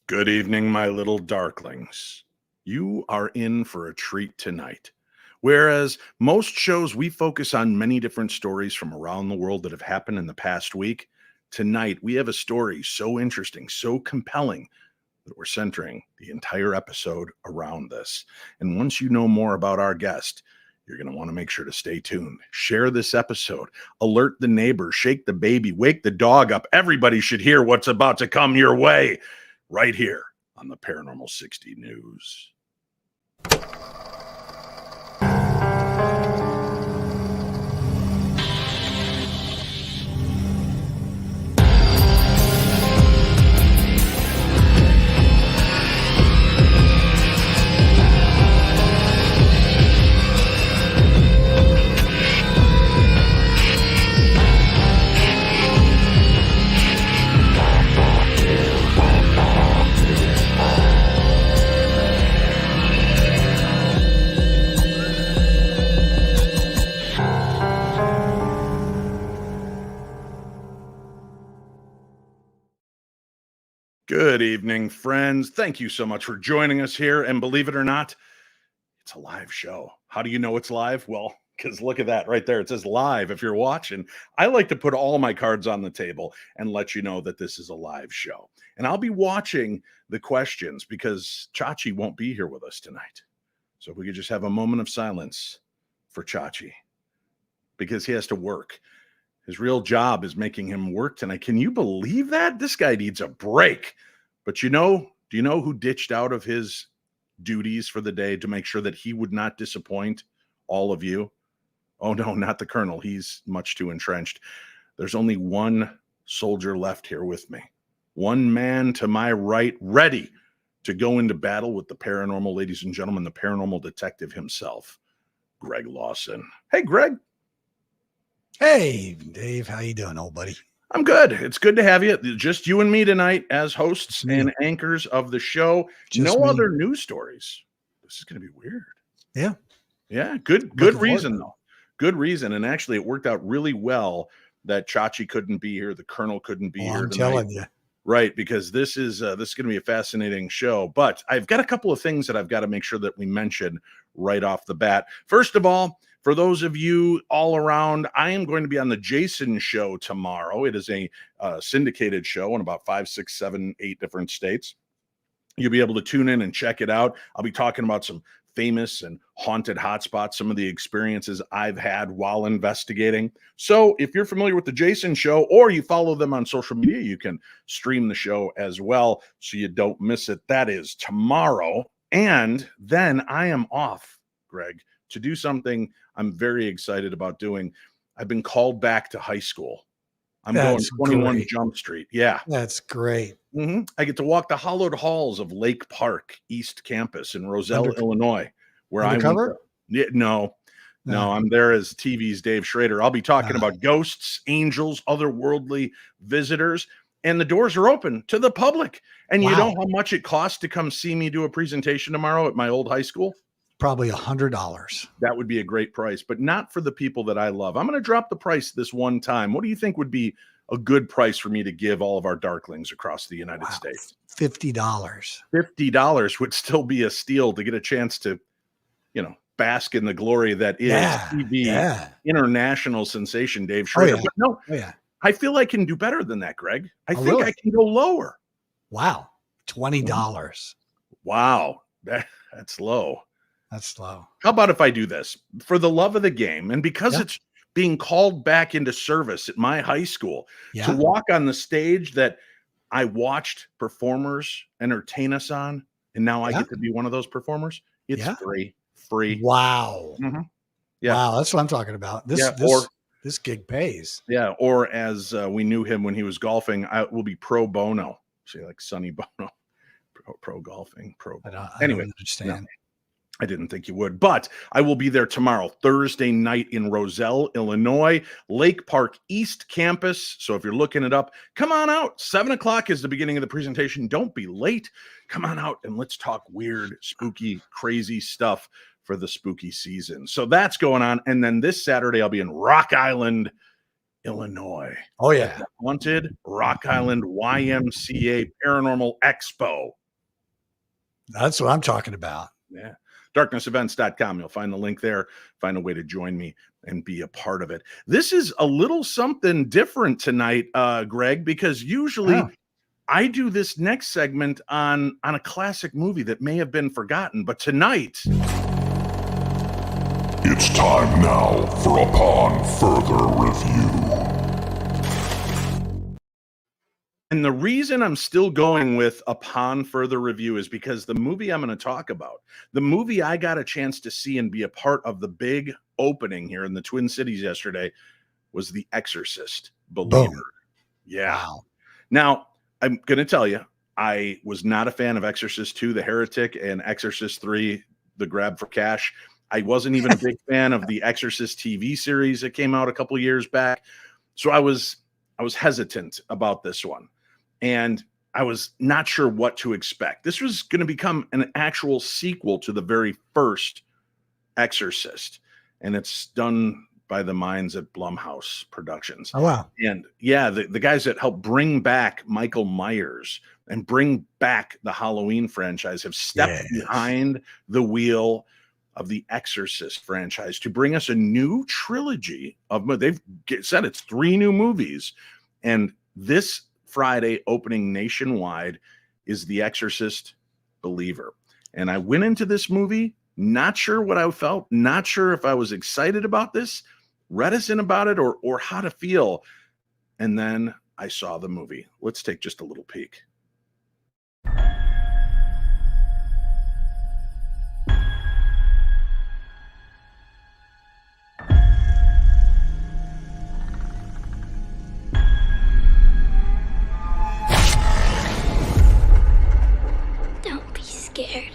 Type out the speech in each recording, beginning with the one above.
Good evening, my little darklings. You are in for a treat tonight. Whereas most shows we focus on many different stories from around the world that have happened in the past week, tonight we have a story so interesting, so compelling that we're centering the entire episode around this. And once you know more about our guest, you're going to want to make sure to stay tuned. Share this episode, alert the neighbors, shake the baby, wake the dog up. Everybody should hear what's about to come your way right here on the Paranormal 60 News. Good evening, friends. Thank you so much for joining us here. And believe it or not, it's a live show. How do you know it's live? Well, because look at that right there. It says live if you're watching. I like to put all my cards on the table and let you know that this is a live show. And I'll be watching the questions because Chachi won't be here with us tonight. So if we could just have a moment of silence for Chachi because he has to work. His real job is making him work tonight. Can you believe that? This guy needs a break. But do you know who ditched out of his duties for the day to make sure that he would not disappoint all of you? Oh, no, not the colonel. He's much too entrenched. There's only one soldier left here with me. One man to my right, ready to go into battle with the paranormal, ladies and gentlemen, the paranormal detective himself, Greg Lawson. Hey, Greg. Hey, Dave, how you doing, old buddy? I'm good. It's good to have you. Just you and me tonight as hosts and anchors of the show. No other news stories. This is going to be weird. Yeah. Yeah. Good reason, though. Good reason. And actually, it worked out really well that Chachi couldn't be here. The colonel couldn't be here tonight. I'm telling you. Right, because this is going to be a fascinating show. But I've got a couple of things that I've got to make sure that we mention right off the bat. First of all, for those of you all around, I am going to be on the Jason Show tomorrow. It is a syndicated show in about 5, 6, 7, 8 different states. You'll be able to tune in and check it out. I'll be talking about some famous and haunted hotspots, some of the experiences I've had while investigating. So if you're familiar with the Jason Show or you follow them on social media, you can stream the show as well so you don't miss it. That is tomorrow. And then I am off, Greg, to do something I'm very excited about doing. I've been called back to high school. I'm going 21 Jump Street. Yeah. That's great. I get to walk the hallowed halls of Lake Park East Campus in Roselle, Illinois, where I went. No, I'm there as TV's Dave Schrader. I'll be talking about ghosts, angels, otherworldly visitors, and the doors are open to the public. And you know how much it costs to come see me do a presentation tomorrow at my old high school? Probably $100. That would be a great price, but not for the people that I love. I'm going to drop the price this one time. What do you think would be a good price for me to give all of our darklings across the United States? $50. $50 would still be a steal to get a chance to, bask in the glory that is TV international sensation Dave Schrader. But I feel I can do better than that, Greg. I think I can go lower. Wow. $20. Wow. That's low. That's low. How about if I do this for the love of the game? And because it's being called back into service at my high school to walk on the stage that I watched performers entertain us on, and now I get to be one of those performers. It's free. Wow. Yeah. Wow. That's what I'm talking about. This gig pays. Yeah. Or as we knew him when he was golfing, I will be pro bono. See, like Sonny Bono, pro golfing, pro. I don't understand. No. I didn't think you would, but I will be there tomorrow, Thursday night in Roselle, Illinois, Lake Park East Campus. So if you're looking it up, come on out. 7:00 is the beginning of the presentation. Don't be late. Come on out and let's talk weird, spooky, crazy stuff for the spooky season. So that's going on. And then this Saturday, I'll be in Rock Island, Illinois. Oh, yeah. The haunted Rock Island YMCA Paranormal Expo. That's what I'm talking about. Yeah. Darknessevents.com. You'll find the link there. Find a way to join me and be a part of it. This is a little something different tonight, Greg, because usually I do this next segment on a classic movie that may have been forgotten, but tonight it's time now for Upon Further Review. And the reason I'm still going with Upon Further Review is because the movie I'm going to talk about, the movie I got a chance to see and be a part of the big opening here in the Twin Cities yesterday, was The Exorcist. Believer. Boom. Yeah. Wow. Now, I'm going to tell you, I was not a fan of Exorcist 2, The Heretic, and Exorcist 3, The Grab for Cash. I wasn't even a big fan of the Exorcist TV series that came out a couple years back. So I was hesitant about this one. And I was not sure what to expect. This was going to become an actual sequel to the very first Exorcist. And it's done by the minds at Blumhouse Productions. Oh, wow. And yeah, the guys that helped bring back Michael Myers and bring back the Halloween franchise have stepped behind the wheel of the Exorcist franchise to bring us a new trilogy of, they've said it's 3 new movies. And this Friday opening nationwide is The Exorcist Believer. And I went into this movie not sure what I felt, not sure if I was excited about this, reticent about it, or how to feel. And then I saw the movie. Let's take just a little peek. Scared.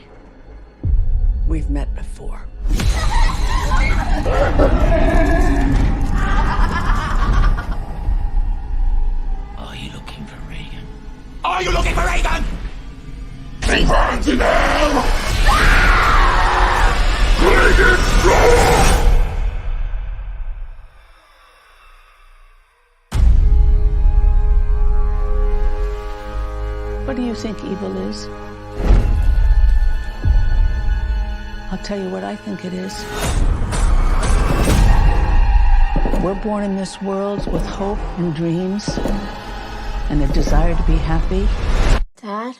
We've met before. Are you looking for Reagan? Are you looking for Reagan? He burns in hell! Reagan, What do you think evil is? I'll tell you what I think it is. We're born in this world with hope and dreams and a desire to be happy. Dad?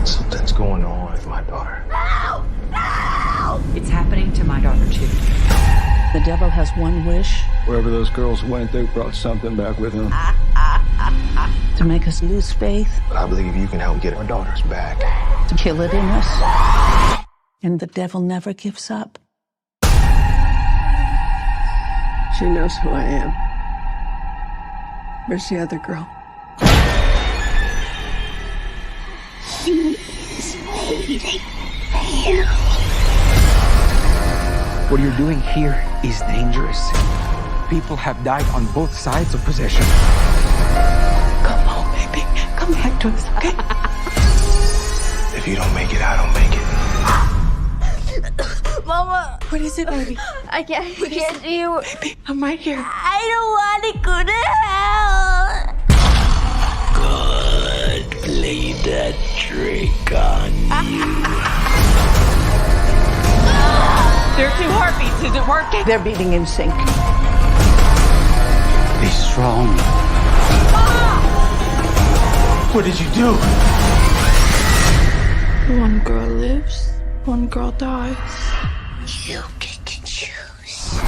Something's going on with my daughter. No! No! It's happening to my daughter, too. The devil has one wish. Wherever those girls went, they brought something back with them. To make us lose faith. But I believe you can help get our daughters back. To kill it in us. And the devil never gives up. She knows who I am. Where's the other girl? He's waiting for you. What you're doing here is dangerous. People have died on both sides of possession. Come home, baby. Come back to us, okay? If you don't make it, I don't make it. Mama! What is it, baby? I can't get you. Baby, I'm right here. I don't want to go to hell. Good. Play that trick on you. There are 2 heartbeats. Is it working? They're beating in sync. Be strong. What did you do? One girl lives, one girl dies. You get to choose.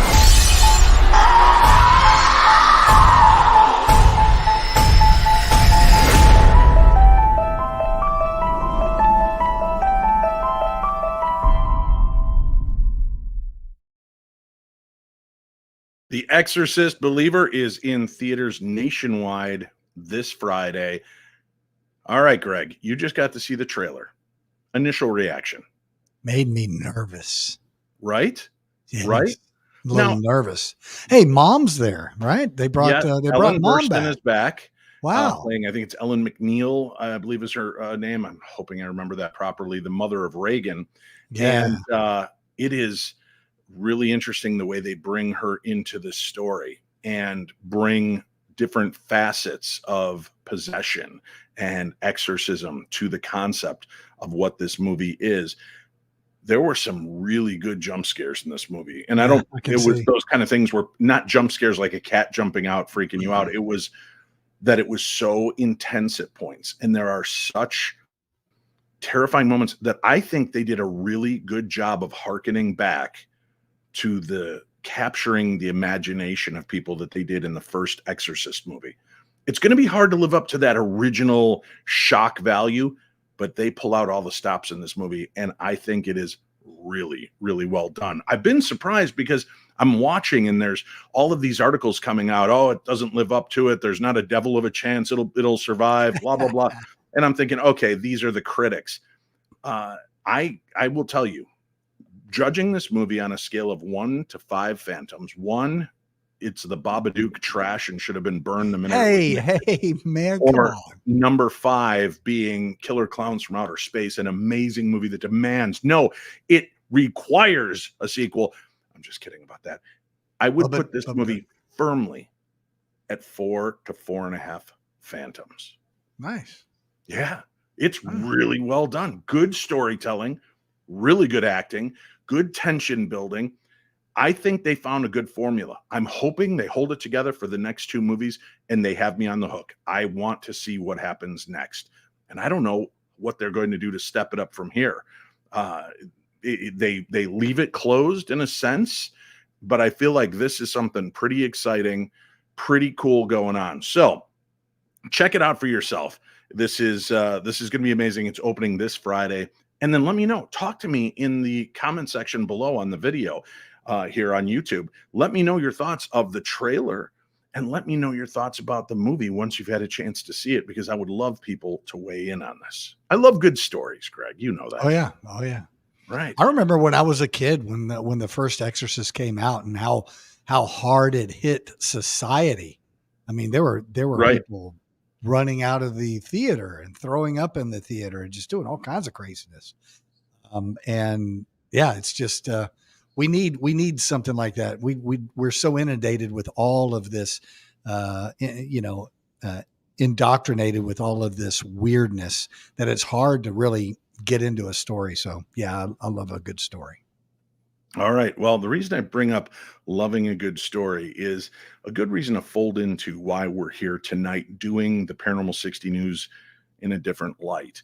The Exorcist Believer is in theaters nationwide this Friday. All right, Greg, you just got to see the trailer. Initial reaction. Made me nervous. Right? Yes. Right? A little Now- nervous. Hey, Mom's there, right? They brought Yeah, they Ellen brought Mom Burstyn back. is back. Wow. Playing, I think it's Ellen McNeil, I believe is her name. I'm hoping I remember that properly. The mother of Reagan. Yeah. And it is really interesting the way they bring her into the story and bring different facets of possession and exorcism to the concept of what this movie is. There were some really good jump scares in this movie. And it was those kind of things where not jump scares like a cat jumping out, freaking you out. It was that it was so intense at points. And there are such terrifying moments that I think they did a really good job of hearkening back to the capturing the imagination of people that they did in the first Exorcist movie. It's going to be hard to live up to that original shock value, but they pull out all the stops in this movie, and I think it is really, really well done. I've been surprised because I'm watching and there's all of these articles coming out. Oh, it doesn't live up to it. There's not a devil of a chance. It'll survive, blah, blah, blah. And I'm thinking, okay, these are the critics. I will tell you, judging this movie on a scale of 1 to 5 phantoms, 1, it's the Babadook trash and should have been burned the minute. Hey, man, come or on. Number 5 being Killer Clowns from Outer Space, an amazing movie that demands, no, it requires a sequel. I'm just kidding about that. I would put this movie firmly at 4 to 4.5 phantoms. Nice. Yeah, it's really well done. Good storytelling, really good acting, good tension building. I think they found a good formula. I'm hoping they hold it together for the next 2 movies and they have me on the hook. I want to see what happens next. And I don't know what they're going to do to step it up from here. They leave it closed in a sense, but I feel like this is something pretty exciting, pretty cool going on. So check it out for yourself. This is going to be amazing. It's opening this Friday. And then let me know. Talk to me in the comment section below on the video here on YouTube. Let me know your thoughts of the trailer and let me know your thoughts about the movie once you've had a chance to see it, because I would love people to weigh in on this. I love good stories, Greg. You know that. Oh, yeah. Oh, yeah. Right. I remember when I was a kid, when the first Exorcist came out and how hard it hit society. I mean, there were people running out of the theater and throwing up in the theater and just doing all kinds of craziness. And yeah, it's just, we need something like that. We're so inundated with all of this, indoctrinated with all of this weirdness that it's hard to really get into a story. So yeah, I love a good story. All right. Well, the reason I bring up loving a good story is a good reason to fold into why we're here tonight doing the Paranormal 60 News in a different light.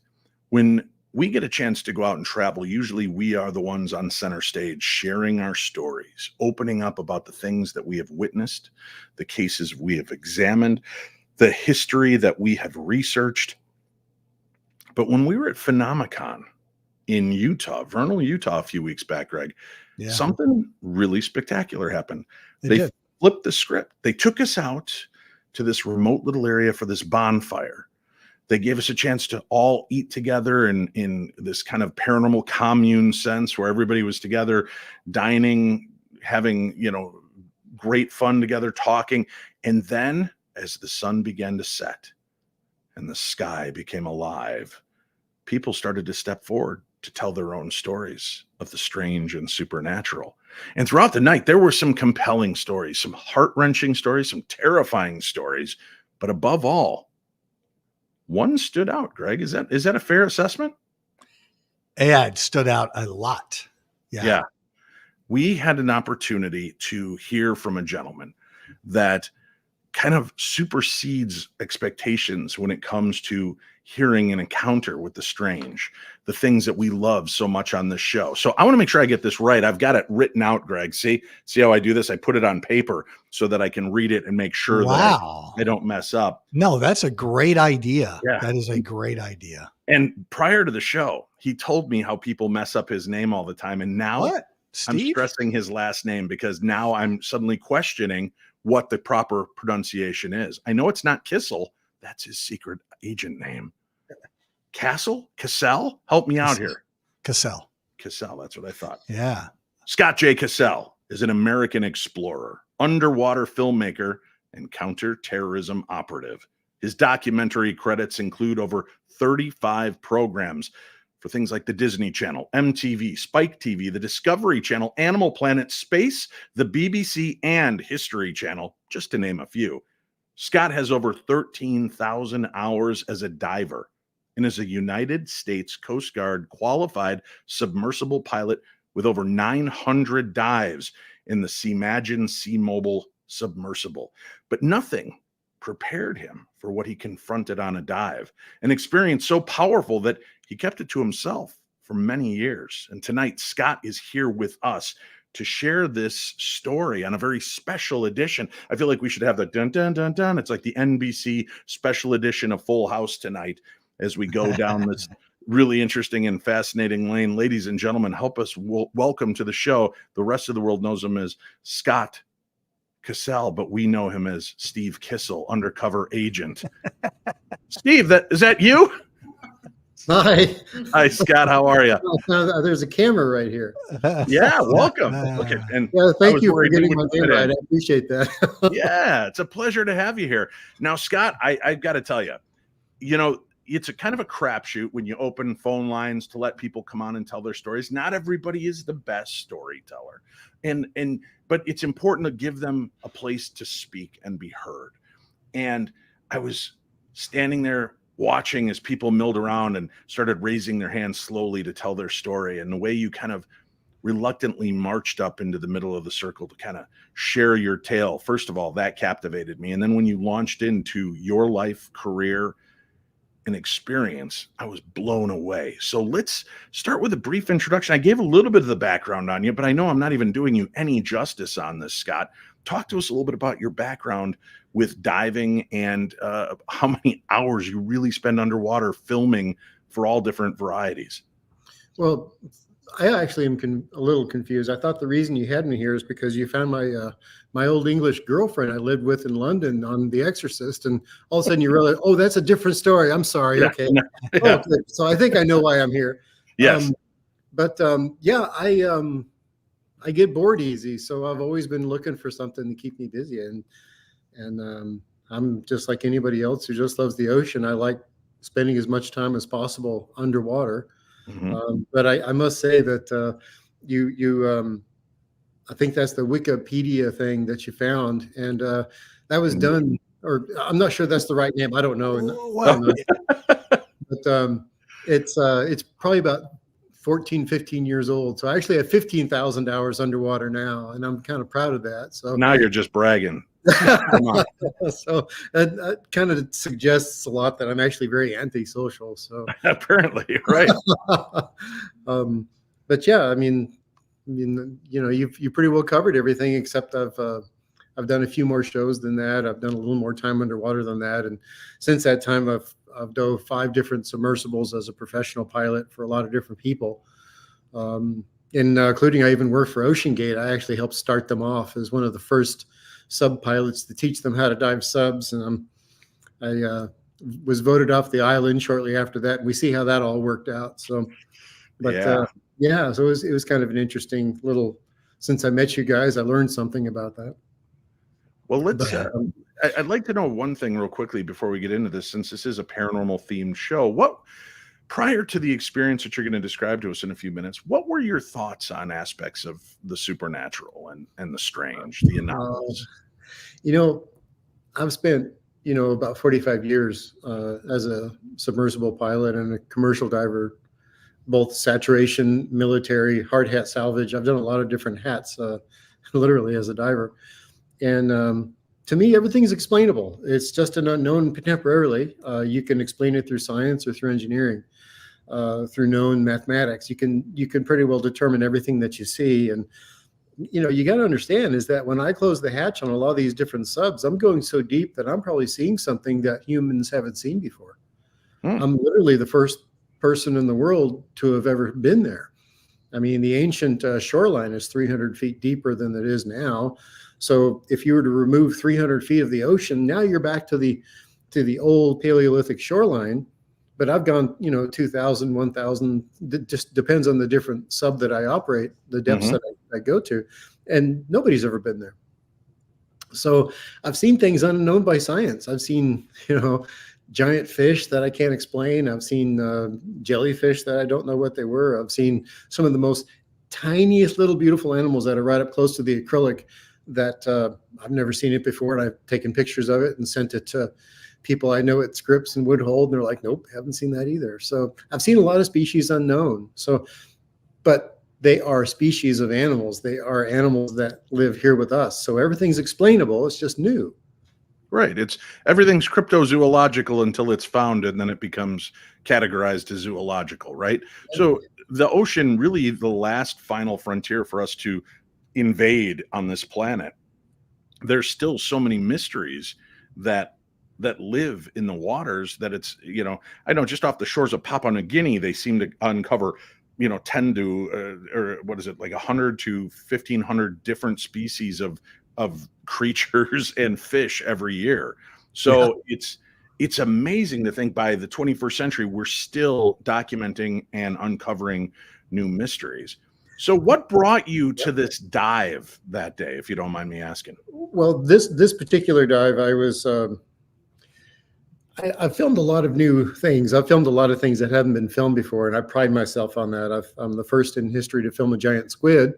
When we get a chance to go out and travel, usually we are the ones on center stage sharing our stories, opening up about the things that we have witnessed, the cases we have examined, the history that we have researched. But when we were at Phenomicon in Utah, Vernal, Utah, a few weeks back, Greg, something really spectacular happened. They flipped the script. They took us out to this remote little area for this bonfire. They gave us a chance to all eat together in this kind of paranormal commune sense where everybody was together, dining, having, great fun together, talking. And then as the sun began to set and the sky became alive, people started to step forward to tell their own stories of the strange and supernatural. And throughout the night, there were some compelling stories, some heart-wrenching stories, some terrifying stories, but above all, one stood out. Greg, is that a fair assessment? Yeah, it stood out a lot. Yeah. We had an opportunity to hear from a gentleman that kind of supersedes expectations when it comes to hearing an encounter with the strange, the things that we love so much on this show. So I want to make sure I get this right. I've got it written out, Greg. See how I do this? I put it on paper so that I can read it and make sure that I don't mess up. No, that's a great idea. Yeah. That is a great idea. And prior to the show, he told me how people mess up his name all the time. And now I'm stressing his last name because now I'm suddenly questioning what the proper pronunciation is. I know it's not Cassell. That's his secret agent name. Cassell? Help me out here. Cassell. That's what I thought. Yeah. Scott J. Cassell is an American explorer, underwater filmmaker, and counter-terrorism operative. His documentary credits include over 35 programs for things like the Disney Channel, MTV, Spike TV, the Discovery Channel, Animal Planet, Space, the BBC, and History Channel, just to name a few. Scott has over 13,000 hours as a diver and is a United States Coast Guard qualified submersible pilot with over 900 dives in the SeaMagine SeaMobile submersible. But nothing prepared him for what he confronted on a dive, an experience so powerful that he kept it to himself for many years. And tonight, Scott is here with us to share this story on a very special edition. I feel like we should have the dun dun dun dun. It's like the NBC special edition of Full House tonight as we go down this really interesting and fascinating lane. Ladies and gentlemen, help us welcome to the show. The rest of the world knows him as Scott Cassell, but we know him as Steve Kissel, undercover agent. Steve, is that you? Hi. Hi, Scott. How are you? There's a camera right here. Yeah, welcome. Okay, and thank you for getting my name right. I appreciate that. Yeah, it's a pleasure to have you here. Now, Scott, I've got to tell you, it's a kind of a crapshoot when you open phone lines to let people come on and tell their stories. Not everybody is the best storyteller, but it's important to give them a place to speak and be heard. And I was standing there watching as people milled around and started raising their hands slowly to tell their story. And the way you kind of reluctantly marched up into the middle of the circle to kind of share your tale, first of all, that captivated me. And then when you launched into your life, career, and experience, I was blown away. So let's start with a brief introduction. I gave a little bit of the background on you, but I know I'm not even doing you any justice on this, Scott. Talk to us a little bit about your background with diving and how many hours you really spend underwater filming for all different varieties. Well, I actually am a little confused. I thought the reason you had me here is because you found my old English girlfriend I lived with in London on The Exorcist, and all of a sudden you realize, oh, that's a different story. I'm sorry. Yeah, okay. Yeah. Oh, okay. So I think I know why I'm here. Yes. I get bored easy, so I've always been looking for something to keep me busy, and I'm just like anybody else who just loves the ocean. I like spending as much time as possible underwater. Mm-hmm. But I must say that I think that's the Wikipedia thing that you found, and that was done, or I'm not sure that's the right name. I don't know. But it's probably about 14, 15 years old. So I actually have 15,000 hours underwater now, and I'm kind of proud of that. So now you're just bragging. So that kind of suggests a lot that I'm actually very antisocial. So apparently, right. But yeah, I mean, you pretty well covered everything, except I've done a few more shows than that. I've done a little more time underwater than that, and since that time, I've dove 5 different submersibles as a professional pilot for a lot of different people, including I even worked for Ocean Gate. I actually helped start them off as one of the first sub pilots to teach them how to dive subs, and I was voted off the island shortly after that. And we see how that all worked out. So, but so it was kind of an interesting little. Since I met you guys, I learned something about that. Well, I'd like to know one thing real quickly before we get into this, since this is a paranormal themed show. Prior to the experience that you're going to describe to us in a few minutes, what were your thoughts on aspects of the supernatural and the strange, the anomalous? I've spent, about 45 years as a submersible pilot and a commercial diver, both saturation, military, hard hat salvage. I've done a lot of different hats, literally as a diver. And to me, everything's explainable. It's just an unknown temporarily. You can explain it through science or through engineering, through known mathematics. You can pretty well determine everything that you see. And you got to understand is that when I close the hatch on a lot of these different subs, I'm going so deep that I'm probably seeing something that humans haven't seen before. I'm literally the first person in the world to have ever been there. I mean, the ancient shoreline is 300 feet deeper than it is now. So if you were to remove 300 feet of the ocean, now you're back to the old Paleolithic shoreline. But I've gone, 2,000, 1,000. It just depends on the different sub that I operate, the depths that I go to, and nobody's ever been there. So I've seen things unknown by science. I've seen, giant fish that I can't explain. I've seen jellyfish that I don't know what they were. I've seen some of the most tiniest little beautiful animals that are right up close to the acrylic that I've never seen it before. And I've taken pictures of it and sent it to people I know at Scripps and Woodhold, and they're like, nope, haven't seen that either. So I've seen a lot of species unknown. So, but they are species of animals. They are animals that live here with us. So everything's explainable. It's just new. Right. Everything's cryptozoological until it's found, and then it becomes categorized as zoological, right? So the ocean, really the last final frontier for us to invade on this planet. There's still so many mysteries that live in the waters that it's, I know just off the shores of Papua New Guinea, they seem to uncover, 10 to, or what is it, like 100 to 1,500 different species of creatures and fish every year. So it's amazing to think by the 21st century, we're still documenting and uncovering new mysteries. So what brought you to this dive that day, if you don't mind me asking? Well, this particular dive, I was, I filmed a lot of new things. I've filmed a lot of things that haven't been filmed before, and I pride myself on that. I'm the first in history to film a giant squid.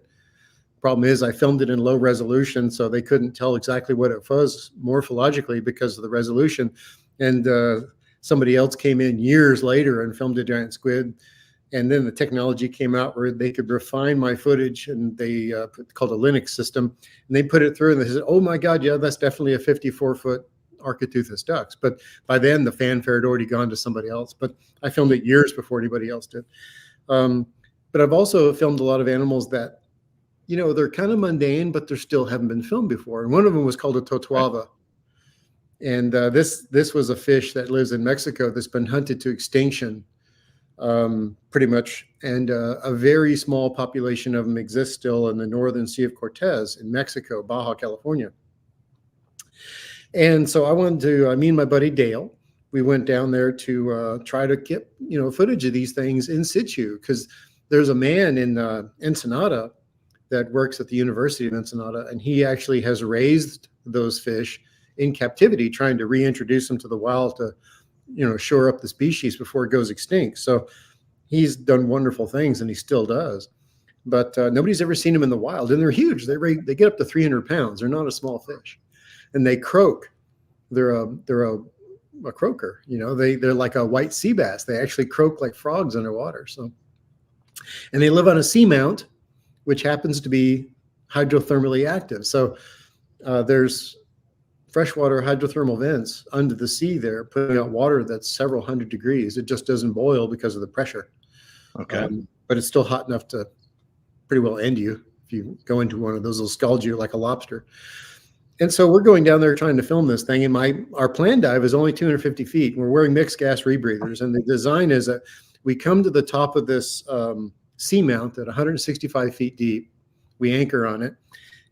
Problem is, I filmed it in low resolution, so they couldn't tell exactly what it was morphologically because of the resolution. And somebody else came in years later and filmed a giant squid. And then the technology came out where they could refine my footage, and they called a Linux system, and they put it through, and they said, oh my God, yeah, that's definitely a 54-foot Architeuthis ducks. But by then the fanfare had already gone to somebody else. But I filmed it years before anybody else did. But I've also filmed a lot of animals that, they're kind of mundane, but they still haven't been filmed before. And one of them was called a totuava. And this was a fish that lives in Mexico that's been hunted to extinction, pretty much. And a very small population of them exists still in the northern Sea of Cortez in Mexico, Baja California. And so me and my buddy Dale, we went down there to try to get, footage of these things in situ, because there's a man in Ensenada that works at the University of Ensenada, and he actually has raised those fish in captivity, trying to reintroduce them to the wild to, shore up the species before it goes extinct. So he's done wonderful things, and he still does. But nobody's ever seen them in the wild, and they're huge. They get up to 300 pounds. They're not a small fish, and they croak. They're a croaker. They're like a white sea bass. They actually croak like frogs underwater. So, and they live on a seamount, which happens to be hydrothermally active. So there's freshwater hydrothermal vents under the sea there, putting out water that's several hundred degrees. It just doesn't boil because of the pressure. Okay. But it's still hot enough to pretty well end you. If you go into one of those, it'll scald you like a lobster. And so we're going down there trying to film this thing. And our planned dive is only 250 feet. And we're wearing mixed gas rebreathers. And the design is that we come to the top of this seamount at 165 feet deep. We anchor on it.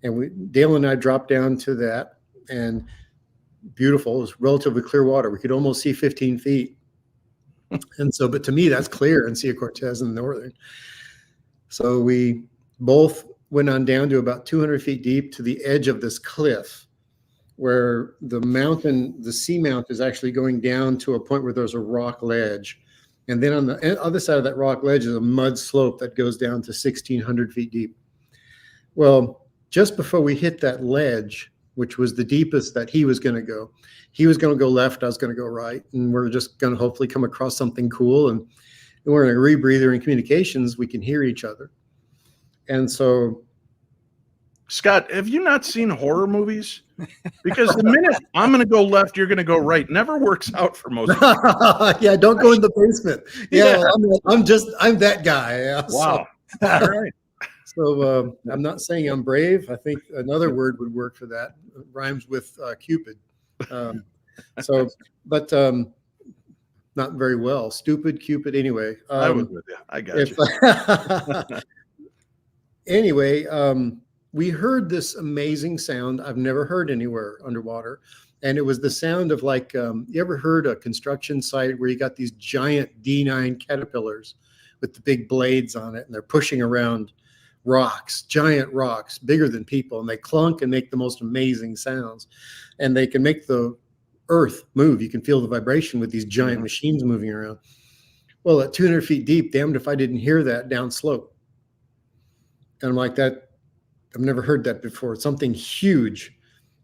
And Dale and I drop down to that. And beautiful. It was relatively clear water. We could almost see 15 feet. And so, but to me, that's clear in Sea of Cortez in the northern. So we both went on down to about 200 feet deep to the edge of this cliff, where the seamount is actually going down to a point where there's a rock ledge. And then on the other side of that rock ledge is a mud slope that goes down to 1,600 feet deep. Well, just before we hit that ledge, which was the deepest that he was going to go left, I was going to go right. And we're just going to hopefully come across something cool. And we're in a rebreather and communications, we can hear each other. And so, Scott, have you not seen horror movies? Because the minute I'm going to go left, you're going to go right. Never works out for most people. Yeah, don't go in the basement. Yeah. I'm that guy. Yeah, wow. So, all right. So I'm not saying I'm brave. I think another word would work for that. It rhymes with Cupid. But not very well. Stupid, Cupid. Anyway, I was with you. I got you. Anyway, we heard this amazing sound I've never heard anywhere underwater. And it was the sound of like, you ever heard a construction site where you got these giant D9 caterpillars with the big blades on it, and they're pushing around rocks, giant rocks, bigger than people, and they clunk and make the most amazing sounds. And they can make the earth move. You can feel the vibration with these giant machines moving around. Well, at 200 feet deep, damned if I didn't hear that down slope. And I'm like, that, I've never heard that before. Something huge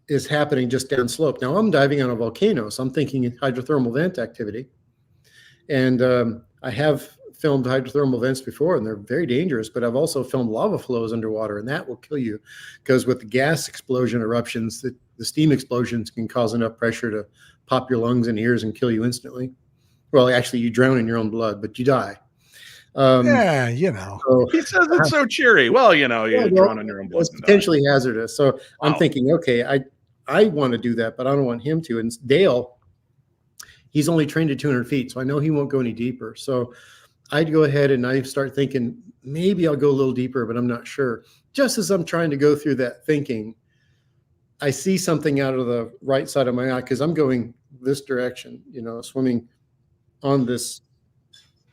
is happening just down slope. Now I'm diving on a volcano, so I'm thinking hydrothermal vent activity. And I have filmed hydrothermal vents before, and they're very dangerous, but I've also filmed lava flows underwater, and that will kill you because with the gas explosion eruptions, the steam explosions can cause enough pressure to pop your lungs and ears and kill you instantly. Well, actually, you drown in your own blood, but you die. Yeah, you know. So, He says it's so cheery. Well, you know, you drown in your own blood. It's potentially hazardous. So I'm Wow. thinking, okay, I want to do that, but I don't want him to. And Dale, he's only trained at 200 feet, so I know he won't go any deeper. So I'd go ahead and I start thinking, maybe I'll go a little deeper, but I'm not sure. Just as I'm trying to go through that thinking, I see something out of the right side of my eye because I'm going this direction, you know, swimming on this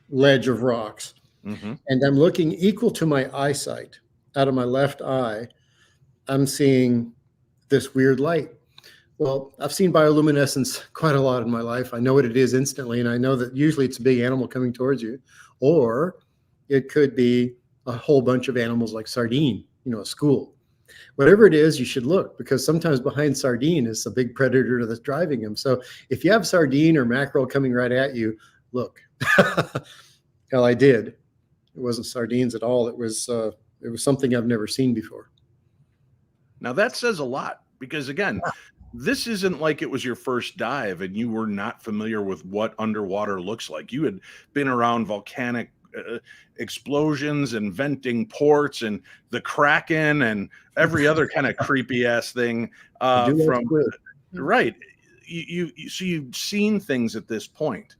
ledge of rocks. And I'm looking equal to my eyesight out of my left eye. I'm seeing this weird light. Well, I've seen bioluminescence quite a lot in my life. I know what it is instantly, and I know that usually it's a big animal coming towards you, or it could be a whole bunch of animals like sardine, you know, a school. Whatever it is, you should look, because sometimes behind sardine is a big predator that's driving them. So if you have sardine or mackerel coming right at you, look. Hell, I did. It wasn't sardines at all. It was something I've never seen before. Now that says a lot, because again, this isn't like it was your first dive and you were not familiar with what underwater looks like. You had been around volcanic explosions and venting ports and the Kraken and every other kind of creepy ass thing from right. So you've seen things at this point.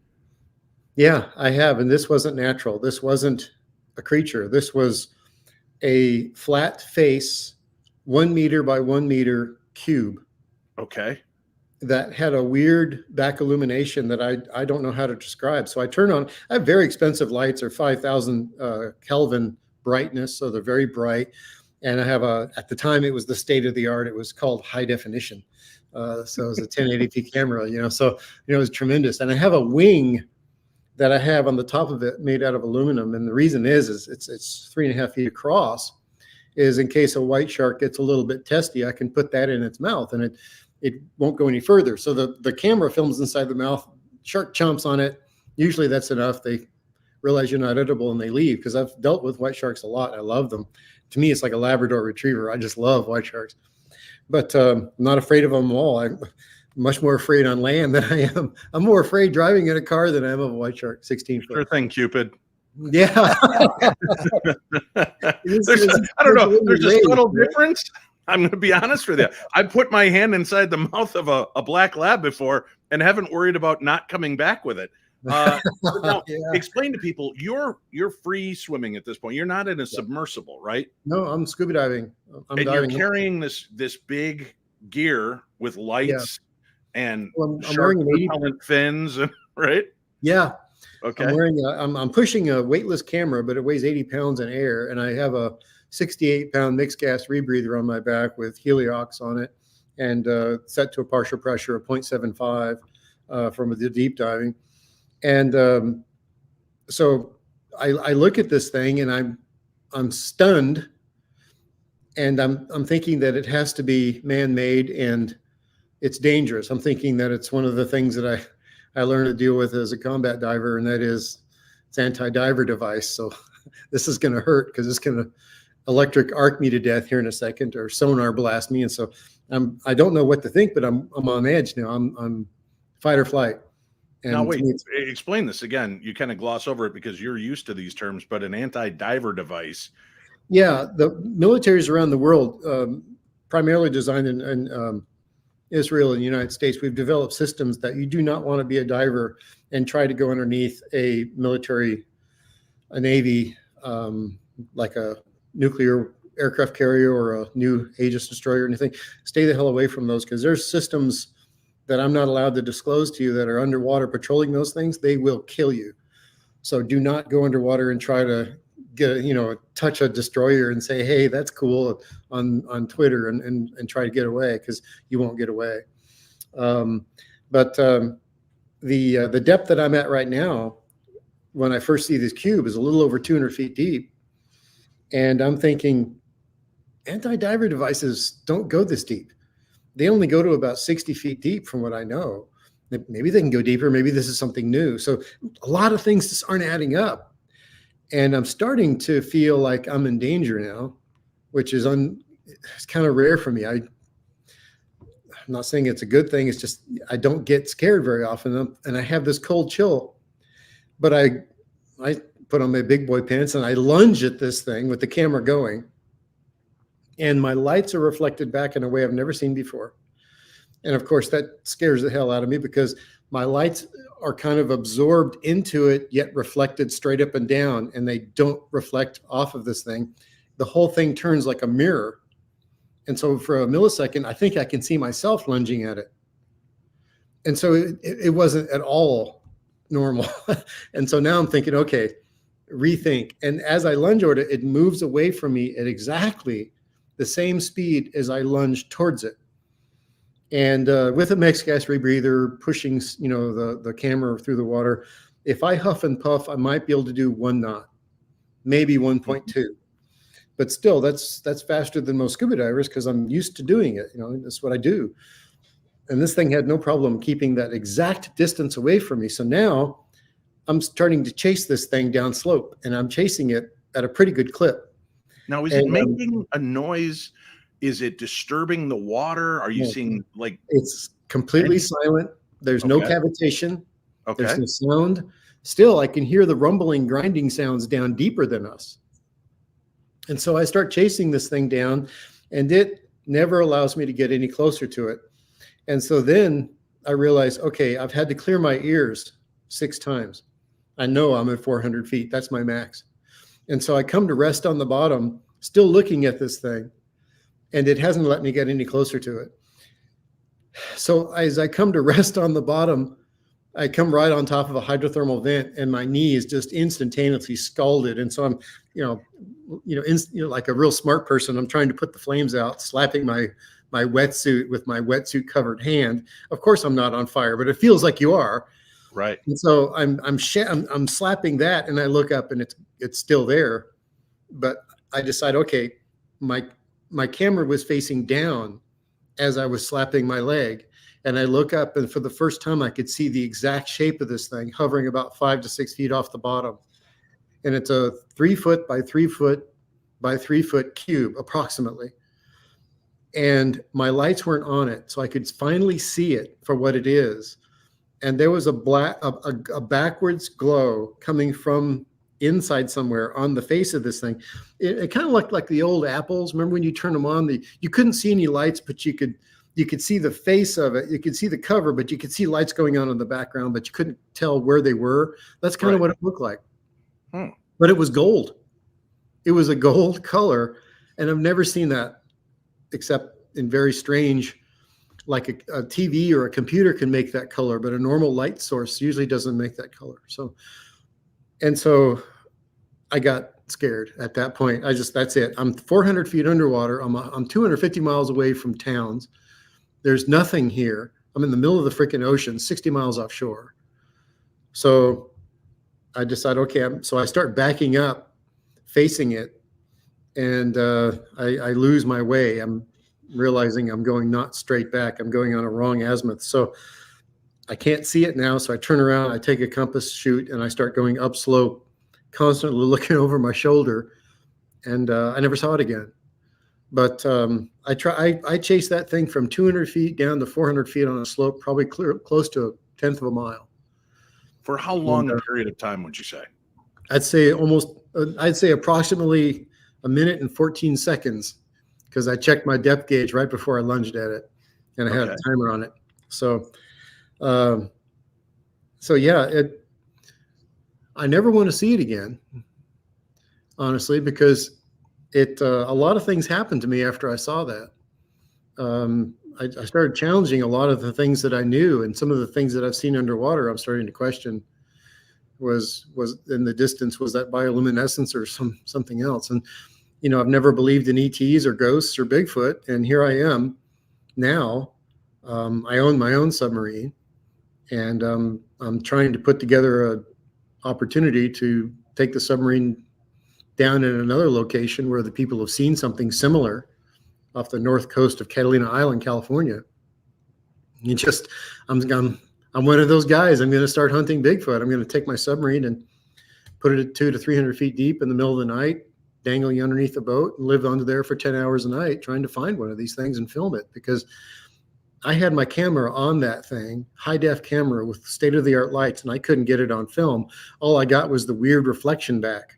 Yeah, I have. And this wasn't natural. This wasn't a creature. This was a flat face, 1 meter by 1 meter cube. Okay. That had a weird back illumination that I don't know how to describe. So I turn on, I have very expensive lights, or 5,000 Kelvin brightness. So they're very bright. And I have at the time it was the state of the art. It was called high definition. So it was a 1080p camera, you know, so, you know, it was tremendous. And I have a wing that I have on the top of it made out of aluminum. And the reason is it's 3.5 feet across, is in case a white shark gets a little bit testy, I can put that in its mouth and it won't go any further. So the camera films inside the mouth, shark chomps on it. Usually that's enough. They realize you're not edible and they leave, because I've dealt with white sharks a lot. I love them. To me, it's like a Labrador retriever. I just love white sharks, but I'm not afraid of them all. I'm much more afraid on land than I am. I'm more afraid driving in a car than I am of a white shark, 16 foot. Sure thing, Cupid. Yeah. I don't know. There's a subtle difference. I'm going to be honest with you. I put my hand inside the mouth of a black lab before and haven't worried about not coming back with it. Now, explain to people, you're free swimming at this point. You're not in a submersible, right? No, I'm scuba diving. And you're carrying this big gear with lights and shark repellent fins, right? Yeah. Okay. I'm pushing a weightless camera, but it weighs 80 pounds in air, and I have a 68-pound mixed gas rebreather on my back with heliox on it, and set to a partial pressure of 0.75 from the deep diving. And so I look at this thing and I'm stunned, and I'm thinking that it has to be man-made and it's dangerous. I'm thinking that it's one of the things that I learned to deal with as a combat diver, and that is it's anti-diver device. So this is going to hurt, because it's going to electric arc me to death here in a second, or sonar blast me. And so I don't know what to think, but I'm on edge now. I'm fight or flight. And now wait, explain this again. You kind of gloss over it because you're used to these terms, but an anti-diver device. Yeah, the militaries around the world, primarily designed in Israel and the United States, we've developed systems that you do not want to be a diver and try to go underneath a Navy, like a nuclear aircraft carrier or a new Aegis destroyer or anything. Stay the hell away from those, because there's systems that I'm not allowed to disclose to you that are underwater patrolling those things. They will kill you. So do not go underwater and try to touch a destroyer and say, hey, that's cool on Twitter and try to get away, because you won't get away. But the depth that I'm at right now, when I first see this cube, is a little over 200 feet deep. And I'm thinking, anti-diver devices don't go this deep. They only go to about 60 feet deep from what I know. Maybe they can go deeper. Maybe this is something new. So a lot of things just aren't adding up. And I'm starting to feel like I'm in danger now, which is it's kind of rare for me. I'm not saying it's a good thing. It's just I don't get scared very often. And I have this cold chill. But I put on my big boy pants and I lunge at this thing with the camera going. And my lights are reflected back in a way I've never seen before. And of course, that scares the hell out of me because my lights are kind of absorbed into it, yet reflected straight up and down, and they don't reflect off of this thing. The whole thing turns like a mirror. And so for a millisecond, I think I can see myself lunging at it. And so it wasn't at all normal. And so now I'm thinking, okay, rethink. And as I lunge toward it, it moves away from me at exactly the same speed as I lunge towards it. And with a max gas rebreather pushing, the camera through the water, if I huff and puff, I might be able to do 1 knot, maybe 1.2. But still, that's faster than most scuba divers because I'm used to doing it. That's what I do. And this thing had no problem keeping that exact distance away from me. So now I'm starting to chase this thing down slope, and I'm chasing it at a pretty good clip. Now, is it making a noise? Is it disturbing the water? Are you seeing like it's completely silent? There's no cavitation. There's no sound. Still, I can hear the rumbling, grinding sounds down deeper than us. And so I start chasing this thing down, and it never allows me to get any closer to it. And so then I realize, okay, I've had to clear my ears 6 times. I know I'm at 400 feet. That's my max. And so I come to rest on the bottom, still looking at this thing. And it hasn't let me get any closer to it. So as I come to rest on the bottom, I come right on top of a hydrothermal vent, and my knee is just instantaneously scalded. And so I'm, like a real smart person, I'm trying to put the flames out, slapping my wetsuit with my wetsuit covered hand. Of course, I'm not on fire, but it feels like you are. Right. And so I'm slapping that, and I look up, and it's still there. But I decide, okay, my camera was facing down as I was slapping my leg. And I look up, and for the first time, I could see the exact shape of this thing hovering about 5 to 6 feet off the bottom. And it's a 3 foot by 3 foot by 3 foot cube, approximately. And my lights weren't on it, so I could finally see it for what it is. And there was a backwards glow coming from inside somewhere on the face of this thing. It kind of looked like the old Apples. Remember when you turn them on, you couldn't see any lights, but you could see the face of it. You could see the cover, but you could see lights going on in the background, but you couldn't tell where they were. That's kind of what it looked like. But it was gold. It was a gold color, and I've never seen that except in very strange, like a TV or a computer can make that color, but a normal light source usually doesn't make that color. So I got scared at that point. That's it. I'm 400 feet underwater. I'm 250 miles away from towns. There's nothing here. I'm in the middle of the freaking ocean, 60 miles offshore. So I decide, okay, so I start backing up, facing it, and I lose my way. I'm realizing I'm going not straight back. I'm going on a wrong azimuth. So I can't see it now. So I turn around, I take a compass shoot, and I start going upslope, constantly looking over my shoulder. And I never saw it again. But I chased that thing from 200 feet down to 400 feet on a slope, probably close to a 1/10 of a mile. For how long a period of time would you say? I'd say approximately 1 minute and 14 seconds, because I checked my depth gauge right before I lunged at it, and I had a timer on it. So, yeah, I never want to see it again, honestly, because a lot of things happened to me after I saw that. I started challenging a lot of the things that I knew, and some of the things that I've seen underwater, I'm starting to question was in the distance, was that bioluminescence or something else? And, I've never believed in ETs or ghosts or Bigfoot. And here I am now. I own my own submarine. And I'm trying to put together a opportunity to take the submarine down in another location where the people have seen something similar off the north coast of Catalina Island, California. I'm one of those guys. I'm going to start hunting Bigfoot. I'm going to take my submarine and put it at 200 to 300 feet deep in the middle of the night, dangling underneath the boat, and live under there for 10 hours a night trying to find one of these things and film it. Because I had my camera on that thing, high def camera with state-of-the-art lights, and I couldn't get it on film. All I got was the weird reflection back.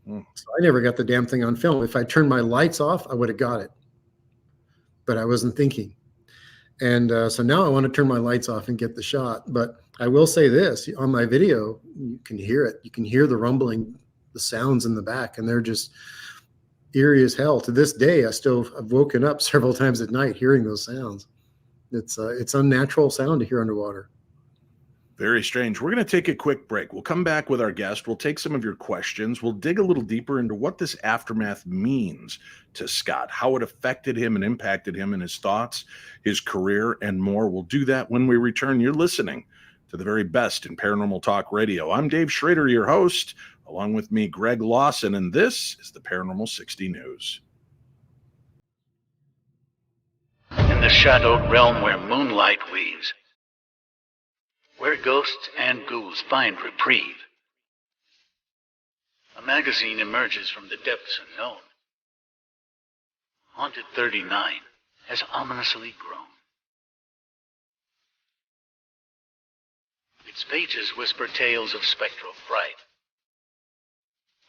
So I never got the damn thing on film. If I turned my lights off, I would have got it. But I wasn't thinking. And so now I want to turn my lights off and get the shot. But I will say this, on my video, you can hear it. You can hear the rumbling, the sounds in the back, and they're just eerie as hell. To this day, I've woken up several times at night hearing those sounds. It's unnatural sound to hear underwater. Very strange. We're going to take a quick break. We'll come back with our guest. We'll take some of your questions. We'll dig a little deeper into what this aftermath means to Scott, how it affected him and impacted him in his thoughts, his career, and more. We'll do that when we return. You're listening to the very best in paranormal talk radio. I'm Dave Schrader, your host, along with me, Greg Lawson, and this is the Paranormal 60 News. In the shadowed realm where moonlight weaves, where ghosts and ghouls find reprieve, a magazine emerges from the depths unknown. Haunted 39 has ominously grown. Its pages whisper tales of spectral fright,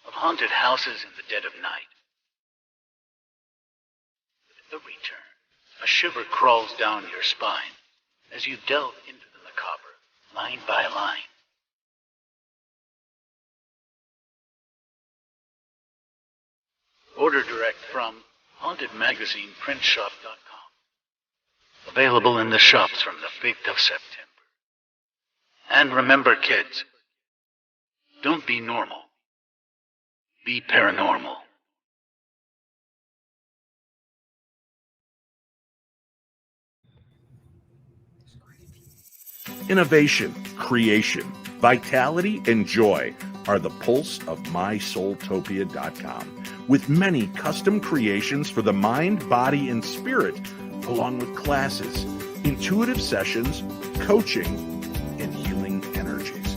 of haunted houses in the dead of night. With every turn, a shiver crawls down your spine as you delve into the macabre, line by line. Order direct from hauntedmagazineprintshop.com. Available in the shops from the 5th of September. And remember, kids, don't be normal. Be paranormal. Innovation, creation, vitality, and joy are the pulse of mysoultopia.com, with many custom creations for the mind, body, and spirit, along with classes, intuitive sessions, coaching, and healing energies.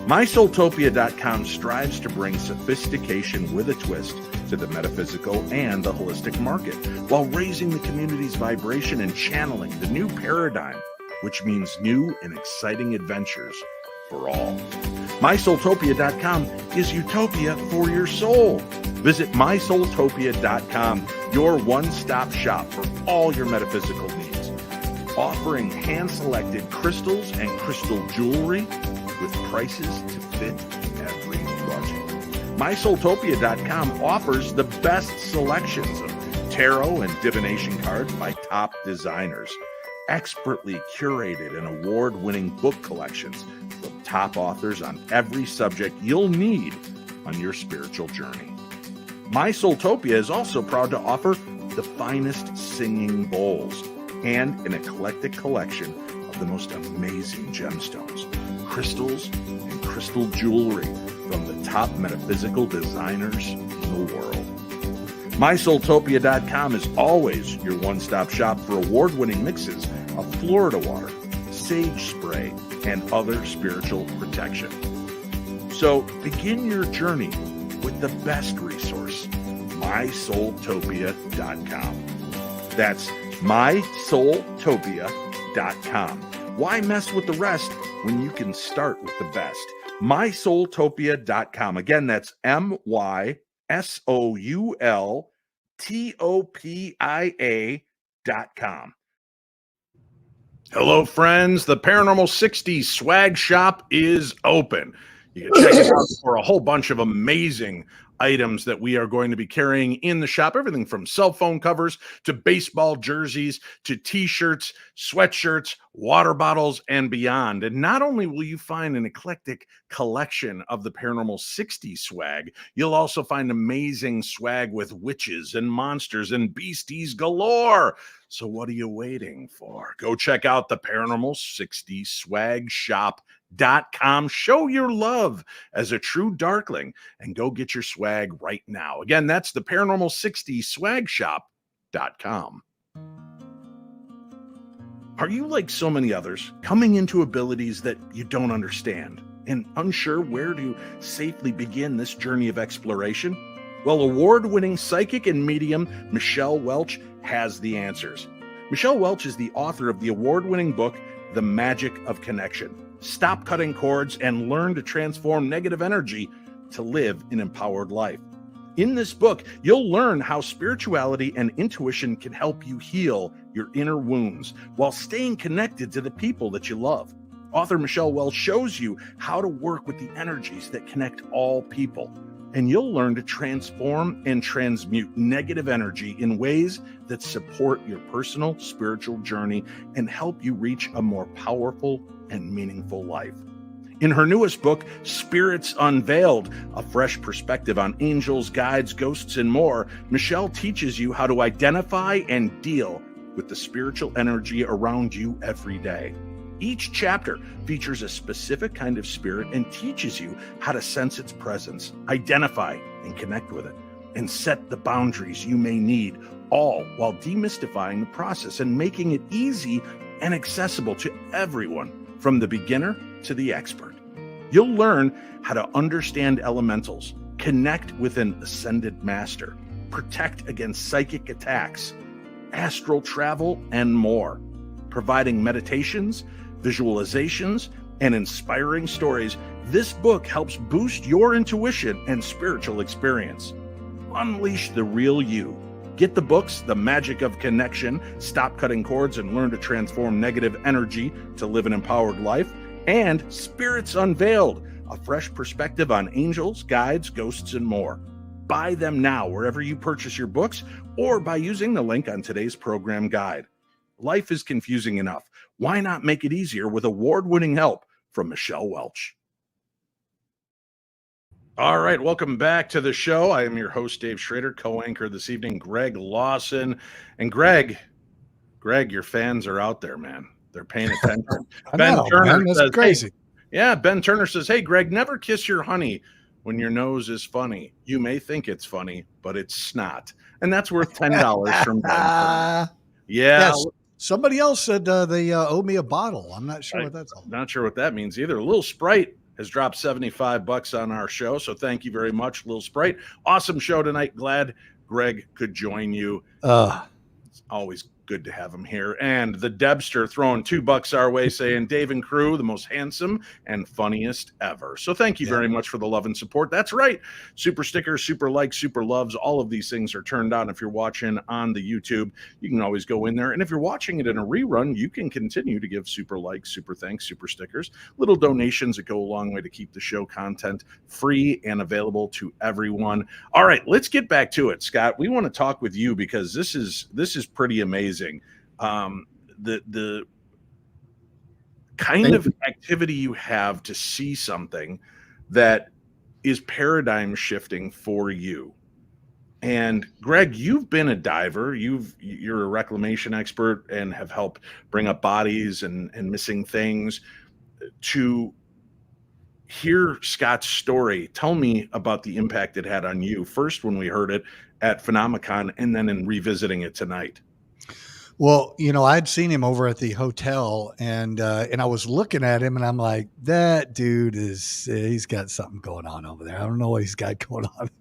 mysoultopia.com strives to bring sophistication with a twist to the metaphysical and the holistic market, while raising the community's vibration and channeling the new paradigm, which means new and exciting adventures for all. mysoultopia.com is utopia for your soul. Visit mysoultopia.com, your one-stop shop for all your metaphysical needs, offering hand-selected crystals and crystal jewelry with prices to fit every budget. mysoultopia.com offers the best selections of tarot and divination cards by top designers, expertly curated and award-winning book collections from top authors on every subject you'll need on your spiritual journey. mysoultopia is also proud to offer the finest singing bowls and an eclectic collection of the most amazing gemstones, crystals, and crystal jewelry from the top metaphysical designers in the world. mysoultopia.com is always your one-stop shop for award-winning mixes of Florida water, sage spray, and other spiritual protection. So begin your journey with the best resource, mysoultopia.com. That's mysoultopia.com. Why mess with the rest when you can start with the best? mysoultopia.com. Again, that's mysoultopia.com. Hello, friends. The Paranormal 60 swag shop is open. You can check it out for a whole bunch of amazing items that we are going to be carrying in the shop. Everything from cell phone covers to baseball jerseys to t-shirts, sweatshirts, water bottles, and beyond. And not only will you find an eclectic collection of the Paranormal 60 swag, you'll also find amazing swag with witches and monsters and beasties galore. So what are you waiting for? Go check out the Paranormal 60 swag shop.com. Show your love as a true darkling and go get your swag right now. Again, that's the Paranormal 60 swag shop.com. Are you like so many others, coming into abilities that you don't understand and unsure where to safely begin this journey of exploration? Well, award-winning psychic and medium Michelle Welch has the answers. Michelle Welch is the author of the award-winning book, The Magic of Connection. Stop cutting cords and learn to transform negative energy to live an empowered life. In this book, you'll learn how spirituality and intuition can help you heal your inner wounds while staying connected to the people that you love. Author Michelle Welch shows you how to work with the energies that connect all people, and you'll learn to transform and transmute negative energy in ways that support your personal spiritual journey and help you reach a more powerful and meaningful life. In her newest book, Spirits Unveiled, a fresh perspective on angels, guides, ghosts, and more, Michelle teaches you how to identify and deal with the spiritual energy around you every day. Each chapter features a specific kind of spirit and teaches you how to sense its presence, identify and connect with it, and set the boundaries you may need, all while demystifying the process and making it easy and accessible to everyone, from the beginner to the expert. You'll learn how to understand elementals, connect with an ascended master, protect against psychic attacks, astral travel, and more. Providing meditations, visualizations, and inspiring stories, this book helps boost your intuition and spiritual experience. Unleash the real you. Get the books, The Magic of Connection, Stop Cutting Cords and Learn to Transform Negative Energy to Live an Empowered Life, and Spirits Unveiled, a fresh perspective on angels, guides, ghosts, and more. Buy them now wherever you purchase your books or by using the link on today's program guide. Life is confusing enough. Why not make it easier with award-winning help from Michelle Welch? All right, welcome back to the show. I am your host, Dave Schrader, co-anchor this evening, Greg Lawson. And Greg, your fans are out there, man. They're paying attention. Ben Turner says, crazy. Hey, Ben Turner says, hey, Greg, never kiss your honey when your nose is funny. You may think it's funny, but it's snot. And that's worth $10 from Ben Turner. Yes. Somebody else said they owe me a bottle. I'm not sure what that's all. Not sure what that means either. A Little Sprite has dropped $75 on our show. So thank you very much, Little Sprite. Awesome show tonight. Glad Greg could join you. It's always good to have him here. And the Debster throwing $2 our way, saying Dave and crew, the most handsome and funniest ever. So thank you very much for the love and support. That's right. Super stickers, super likes, super loves. All of these things are turned on. If you're watching on the YouTube, you can always go in there. And if you're watching it in a rerun, you can continue to give super likes, super thanks, super stickers, little donations that go a long way to keep the show content free and available to everyone. All right, let's get back to it, Scott. We want to talk with you because this is pretty amazing. The kind of activity you have to see something that is paradigm shifting for you. And Greg, you've been a diver, you're a reclamation expert and have helped bring up bodies and missing things. To hear Scott's story, tell me about the impact it had on you, first when we heard it at Phenomicon and then in revisiting it tonight. Well, I'd seen him over at the hotel and I was looking at him and I'm like, that dude he's got something going on over there. I don't know what he's got going on.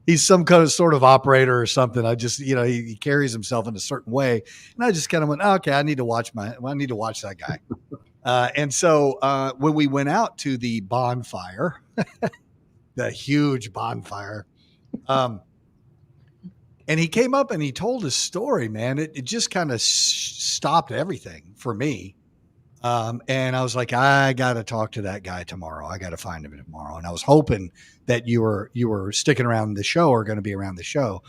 He's some kind of sort of operator or something. I just, he carries himself in a certain way. And I just kind of went, okay, I need to watch that guy. And so when we went out to the bonfire, the huge bonfire, and he came up and he told his story, man. It just kind of stopped everything for me. And I was like, I got to talk to that guy tomorrow. I got to find him tomorrow. And I was hoping that you were sticking around the show or going to be around the show.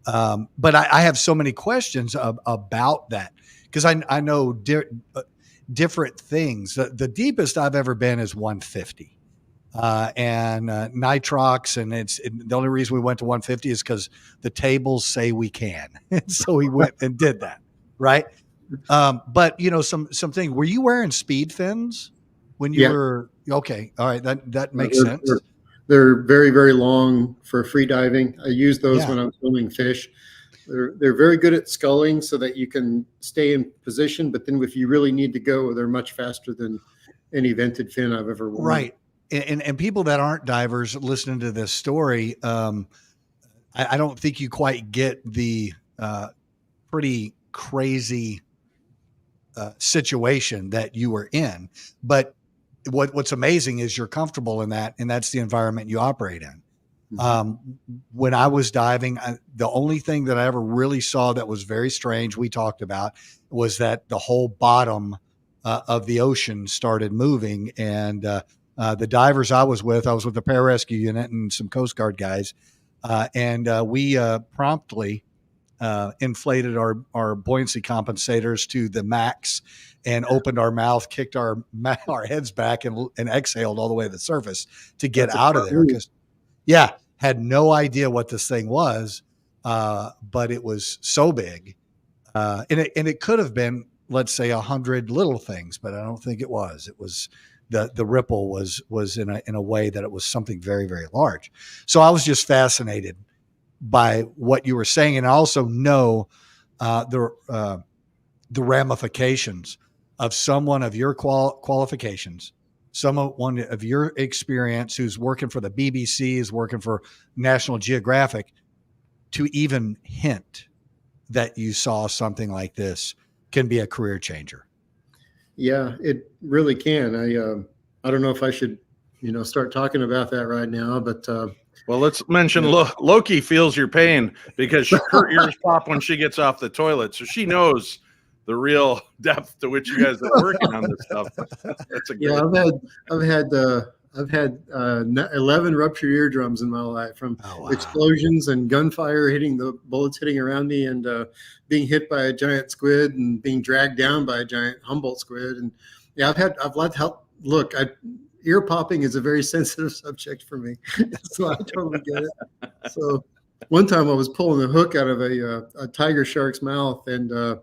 But I have so many questions about that because I know different things. The deepest I've ever been is 150. And nitrox, and the only reason we went to 150 is because the tables say we can, and so we went and did that, right? But something. Were you wearing speed fins when you were okay? All right, that makes sense. They're very, very long for free diving. I use those when I'm filming fish. They're very good at sculling so that you can stay in position, but then if you really need to go, they're much faster than any vented fin I've ever worn. Right. And people that aren't divers listening to this story, I don't think you quite get the pretty crazy situation that you were in. But what's amazing is you're comfortable in that, and that's the environment you operate in. When I was diving, the only thing that I ever really saw that was very strange, we talked about, was that the whole bottom of the ocean started moving, and the divers I was with the pararescue unit and some Coast Guard guys. And we promptly inflated our buoyancy compensators to the max and opened our mouth, kicked our heads back and exhaled all the way to the surface to get out of there. Because had no idea what this thing was. But it was so big. And it could have been, let's say 100 little things, but I don't think it was. It was, the ripple was in a way that it was something very, very large. So I was just fascinated by what you were saying. And I also know the ramifications of someone of your qualifications, someone of your experience who's working for the BBC, is working for National Geographic, to even hint that you saw something like this can be a career changer. Yeah, it really can. I don't know if I should, start talking about that right now, but well, let's mention Loki feels your pain because her ears pop when she gets off the toilet, so she knows the real depth to which you guys are working on this stuff. That's a great I've had 11 ruptured eardrums in my life from explosions and gunfire bullets hitting around me, and being hit by a giant squid and being dragged down by a giant Humboldt squid. And I've let help. Look, ear popping is a very sensitive subject for me, so I totally get it. So one time I was pulling the hook out of a tiger shark's mouth, and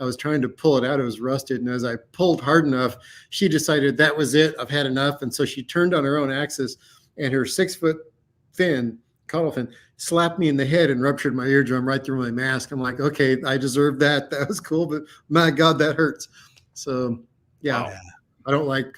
I was trying to pull it out. It was rusted. And as I pulled hard enough, she decided that was it. I've had enough. And so she turned on her own axis, and her 6-foot caudal fin, slapped me in the head and ruptured my eardrum right through my mask. I'm like, okay, I deserved that. That was cool, but my God, that hurts. So I don't like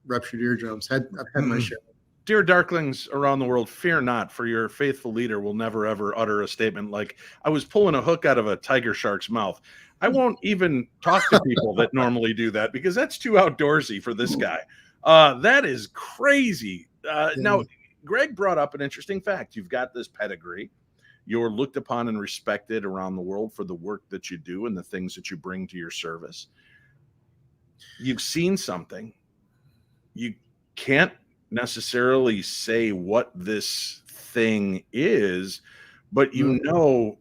ruptured eardrums. I've had my share. Dear Darklings around the world, fear not, for your faithful leader will never, ever utter a statement like, I was pulling a hook out of a tiger shark's mouth. I won't even talk to people that normally do that because that's too outdoorsy for this guy. That is crazy. Now, Greg brought up an interesting fact. You've got this pedigree. You're looked upon and respected around the world for the work that you do and the things that you bring to your service. You've seen something. You can't necessarily say what this thing is, but you know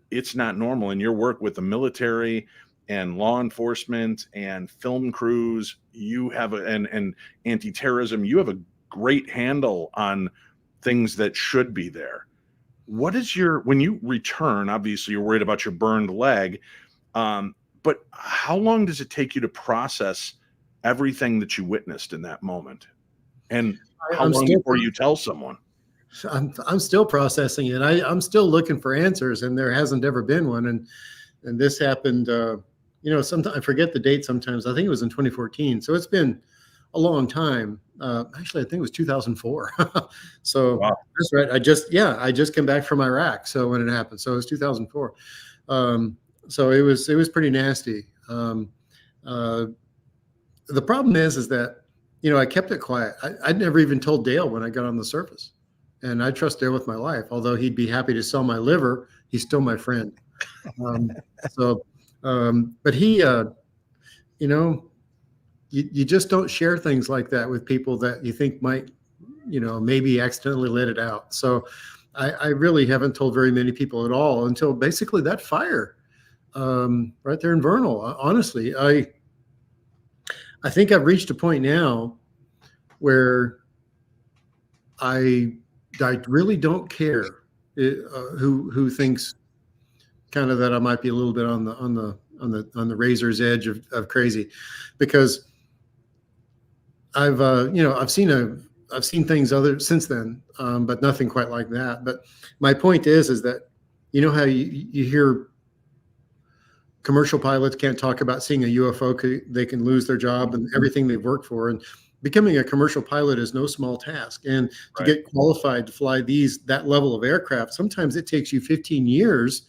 it's not normal. In your work with the military and law enforcement and film crews, you have and anti-terrorism, you have a great handle on things that should be there. What is when you return, obviously you're worried about your burned leg, but how long does it take you to process everything that you witnessed in that moment? And how long before you tell someone? I'm still processing it. I'm still looking for answers, and there hasn't ever been one. And this happened, sometimes I forget the date sometimes. I think it was in 2014. So it's been a long time. Actually, I think it was 2004. So that's right. I just came back from Iraq. So when it happened, so it was 2004. So it was pretty nasty. The problem is that, I kept it quiet. I'd never even told Dale when I got on the surface. And I trust Dale with my life. Although he'd be happy to sell my liver, he's still my friend. But he, you just don't share things like that with people that you think might, maybe accidentally let it out. So I really haven't told very many people at all until basically that fire right there in Vernal. Honestly, I think I've reached a point now where I really don't care who thinks kind of that I might be a little bit on the razor's edge of crazy, because I've seen things other since then, but nothing quite like that. But my point is that how you hear commercial pilots can't talk about seeing a UFO, they can lose their job and everything they've worked for. And becoming a commercial pilot is no small task. And to get qualified to fly that level of aircraft, sometimes it takes you 15 years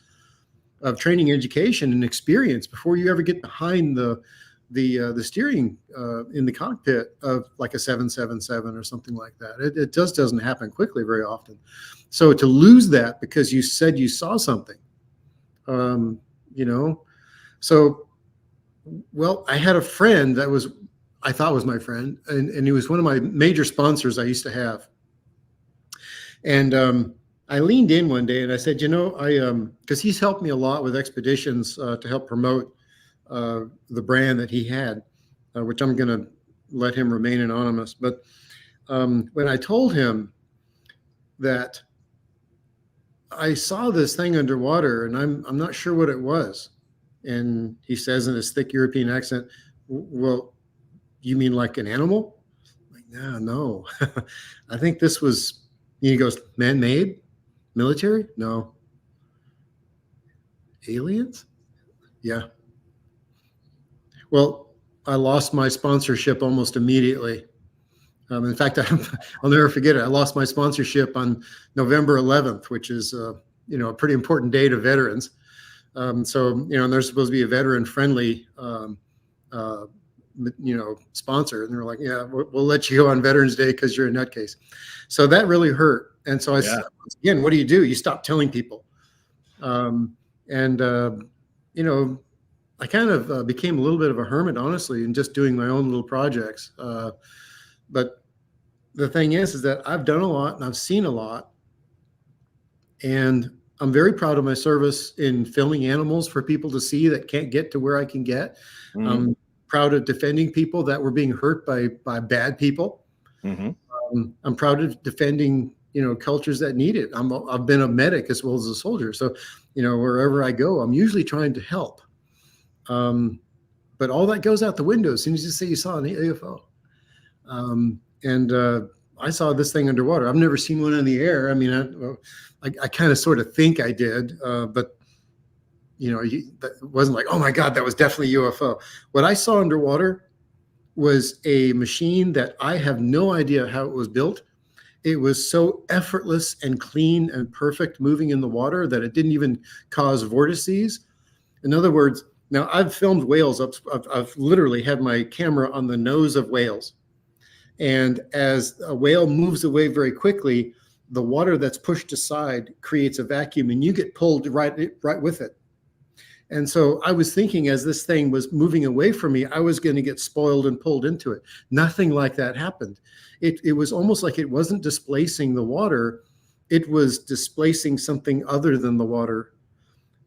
of training, education, and experience before you ever get behind the steering in the cockpit of like a 777 or something like that. It just doesn't happen quickly very often. So to lose that because you said you saw something, so, well, I had a friend that I thought was my friend, and he was one of my major sponsors I used to have. And I leaned in one day and I said, because he's helped me a lot with expeditions to help promote the brand that he had, which I'm going to let him remain anonymous. But when I told him that I saw this thing underwater and I'm not sure what it was, and he says in his thick European accent, well, you mean like an animal? I'm like, no. I think this was, he goes, man-made? Military? No. Aliens? Yeah. Well, I lost my sponsorship almost immediately. In fact, I'll never forget it. I lost my sponsorship on November 11th, which is a pretty important day to veterans. So there's supposed to be a veteran-friendly sponsor, and they're like, yeah, we'll let you go on Veterans Day because you're a nutcase. So that really hurt. And so again, what do? You stop telling people. I kind of became a little bit of a hermit, honestly, and just doing my own little projects. But the thing is that I've done a lot and I've seen a lot, and I'm very proud of my service in filming animals for people to see that can't get to where I can get. I'm proud of defending people that were being hurt by bad people. I'm proud of defending, cultures that need it. I've been a medic as well as a soldier. So, wherever I go, I'm usually trying to help. But all that goes out the window as soon as you say you saw an UFO. I saw this thing underwater. I've never seen one in the air. I mean, I kind of sort of think I did, but that wasn't like, oh my God, that was definitely UFO. What I saw underwater was a machine that I have no idea how it was built. It was so effortless and clean and perfect moving in the water that it didn't even cause vortices. In other words, now I've filmed whales. I've literally had my camera on the nose of whales. And as a whale moves away very quickly, the water that's pushed aside creates a vacuum and you get pulled right with it. And so I was thinking as this thing was moving away from me, I was going to get spoiled and pulled into it. Nothing like that happened. It was almost like it wasn't displacing the water. It was displacing something other than the water,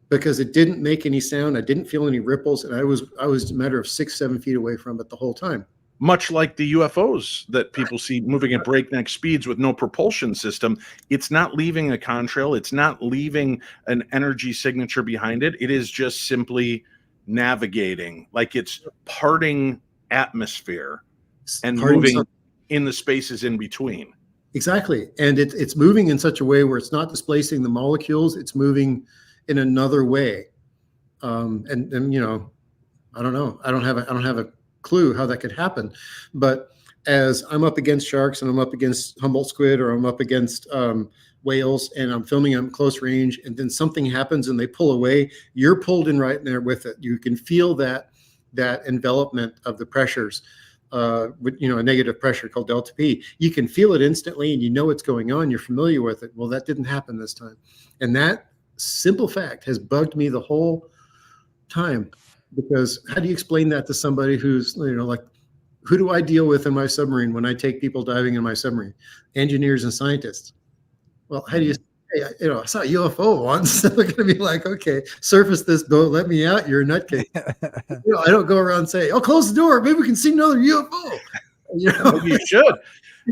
because it didn't make any sound. I didn't feel any ripples. And I was a matter of 6-7 feet away from it the whole time. Much like the UFOs that people see moving at breakneck speeds with no propulsion system, it's not leaving a contrail. It's not leaving an energy signature behind it. It is just simply navigating, like it's parting atmosphere and moving in the spaces in between. Exactly. And it's moving in such a way where it's not displacing the molecules. It's moving in another way. And I don't know. I don't have a clue how that could happen. But as I'm up against sharks and I'm up against Humboldt squid, or I'm up against whales and I'm filming them close range, and then something happens and they pull away, you're pulled in right there with it. You can feel that envelopment of the pressures, with a negative pressure called delta P. You can feel it instantly and you know what's going on. You're familiar with it. Well, that didn't happen this time. And that simple fact has bugged me the whole time. Because how do you explain that to somebody who's, like who do I deal with in my submarine when I take people diving in my submarine? Engineers and scientists. Well, how do you say, I saw a UFO once. They're going to be like, okay, surface this boat, let me out. You're a nutcase. I don't go around saying, oh, close the door. Maybe we can see another UFO. You should.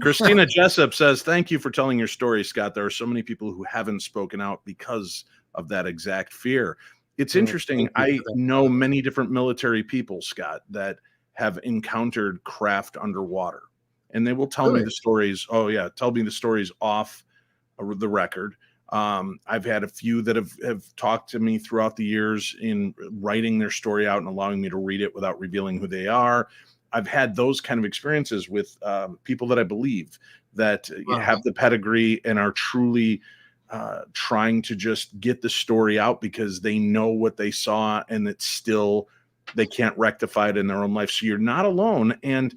Christina Jessup says, thank you for telling your story, Scott. There are so many people who haven't spoken out because of that exact fear. It's interesting. I know many different military people, Scott, that have encountered craft underwater, and they will tell me the stories. Oh yeah. Tell me the stories off the record. I've had a few that have talked to me throughout the years in writing their story out and allowing me to read it without revealing who they are. I've had those kind of experiences with people that I believe that have the pedigree and are truly trying to just get the story out because they know what they saw and it's still, they can't rectify it in their own life. So you're not alone. And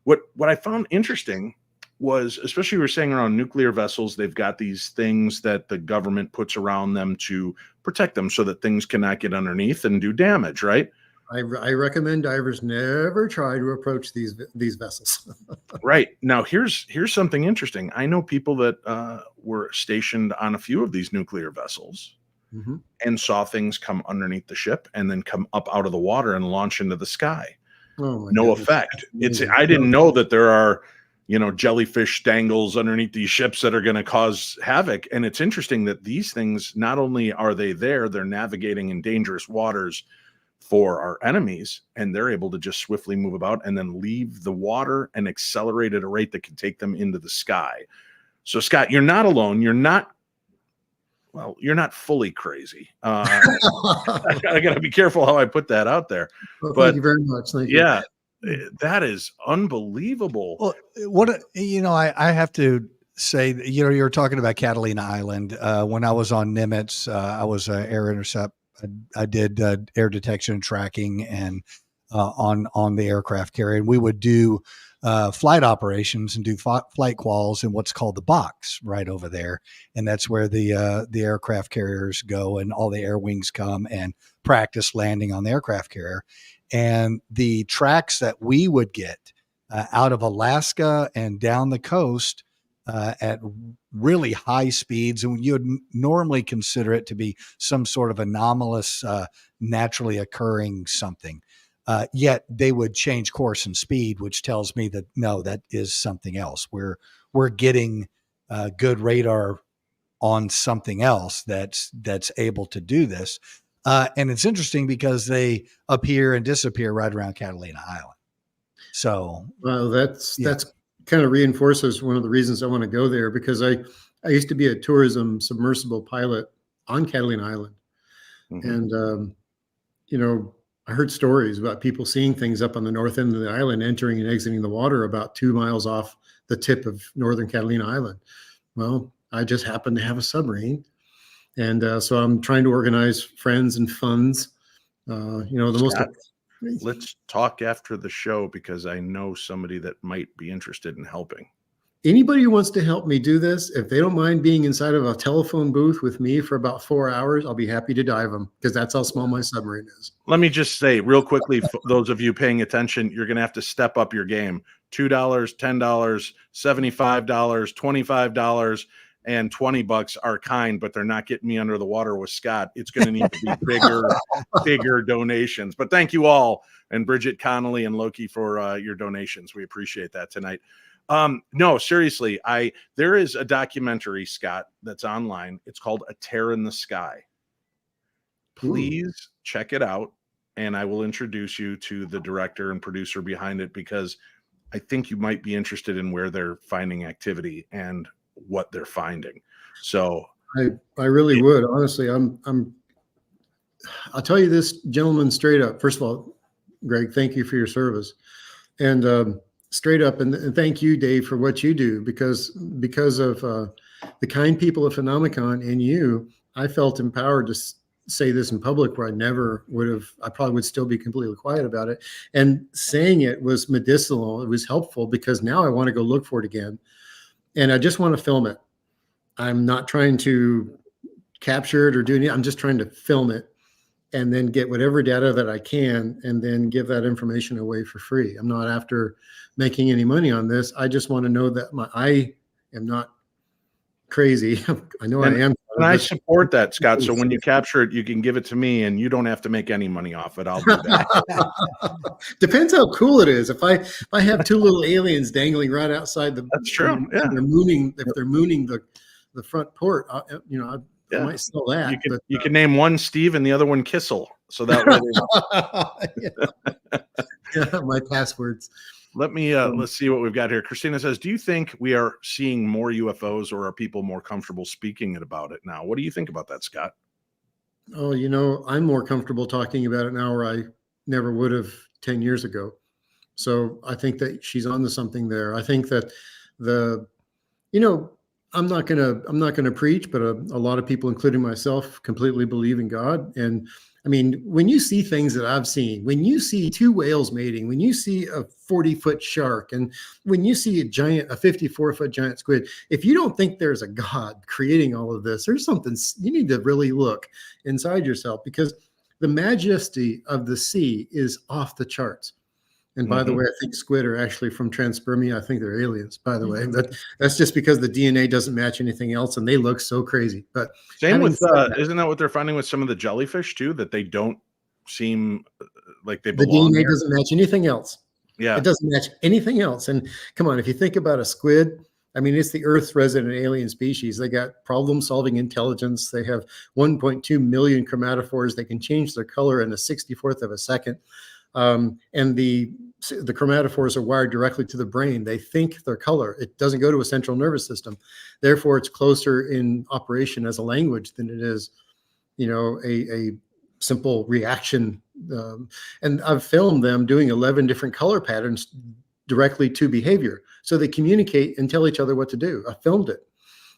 what I found interesting was, especially we were saying around nuclear vessels, they've got these things that the government puts around them to protect them so that things cannot get underneath and do damage, right? I recommend divers never try to approach these vessels. Right. Now, here's something interesting. I know people that were stationed on a few of these nuclear vessels and saw things come underneath the ship and then come up out of the water and launch into the sky. Oh my no goodness. Effect. I didn't know that there are, jellyfish dangles underneath these ships that are going to cause havoc. And it's interesting that these things, not only are they there, they're navigating in dangerous waters for our enemies, and they're able to just swiftly move about and then leave the water and accelerate at a rate that can take them into the sky. So Scott, you're not alone. You're not fully crazy. I got to be careful how I put that out there. Well, but thank you very much. Thank you. Yeah, that is unbelievable. Well, I have to say, you were talking about Catalina Island. When I was on Nimitz, I was air intercept. I did air detection and tracking and on the aircraft carrier. And we would do flight operations and do flight quals in what's called the box right over there. And that's where the aircraft carriers go and all the air wings come and practice landing on the aircraft carrier. And the tracks that we would get out of Alaska and down the coast at really high speeds, and you would normally consider it to be some sort of anomalous, naturally occurring something. Yet they would change course and speed, which tells me that no, that is something else. We're getting good radar on something else that's able to do this. And it's interesting because they appear and disappear right around Catalina Island. So that's kind of reinforces one of the reasons I want to go there, because I used to be a tourism submersible pilot on Catalina Island. And, I heard stories about people seeing things up on the north end of the island, entering and exiting the water about 2 miles off the tip of northern Catalina Island. Well, I just happened to have a submarine. And so I'm trying to organize friends and funds. Let's talk after the show, because I know somebody that might be interested in helping. Anybody who wants to help me do this, if they don't mind being inside of a telephone booth with me for about 4 hours, I'll be happy to dive them, because that's how small my submarine is. Let me just say real quickly, for those of you paying attention, you're going to have to step up your game. $2, $10, $75, $25, and $20 are kind, but they're not getting me under the water with Scott. It's going to need to be bigger donations. But thank you all, and Bridget Connolly and Loki, for your donations. We appreciate that tonight. No, seriously, there is a documentary, Scott, that's online. It's called A Tear in the Sky. Please check it out, and I will introduce you to the director and producer behind it, because I think you might be interested in where they're finding activity and what they're finding. So I really would. Honestly, I'll tell you this, gentlemen, straight up. First of all, Greg, thank you for your service. And straight up, and thank you, Dave, for what you do, because of the kind people of Phenomicon and you, I felt empowered to say this in public, where I never would have. I probably would still be completely quiet about it. And saying it was medicinal. It was helpful, because now I want to go look for it again. And I just want to film it. I'm not trying to capture it or do anything. I'm just trying to film it and then get whatever data that I can, and then give that information away for free. I'm not after making any money on this. I just want to know that I am not crazy. I know I am. And I support that, Scott. So when you capture it, you can give it to me and you don't have to make any money off it. I'll do that. Depends how cool it is. If I have two little aliens dangling right outside the, that's true. Yeah. If they're mooning the front port, I might sell that. You can name one Steve and the other one Cassell. So that way yeah, my passwords. Let me let's see what we've got here. Christina says, do you think we are seeing more UFOs, or are people more comfortable speaking about it now? What do you think about that, Scott? Oh, I'm more comfortable talking about it now, where I never would have 10 years ago. So I think that she's onto something there. I think that I'm not gonna preach, but a lot of people, including myself, completely believe in God. And I mean, when you see things that I've seen, when you see two whales mating, when you see a 40-foot shark, and when you see a 54-foot giant squid, if you don't think there's a God creating all of this, there's something you need to really look inside yourself, because the majesty of the sea is off the charts. And by the way, I think squid are actually from transpermia. I think they're aliens, by the way. But that's just because the DNA doesn't match anything else, and they look so crazy. But same with isn't that what they're finding with some of the jellyfish too? That they don't seem like they belong. The DNA here? doesn't match anything else. Yeah, it doesn't match anything else. And come on, if you think about a squid, I mean, it's the Earth's resident alien species. They got problem-solving intelligence. They have 1.2 million chromatophores. They can change their color in a 64th of a second. And the chromatophores are wired directly to the brain. They think their color. It doesn't go to a central nervous system. Therefore, it's closer in operation as a language than it is, a simple reaction. And I've filmed them doing 11 different color patterns directly to behavior. So they communicate and tell each other what to do. I filmed it.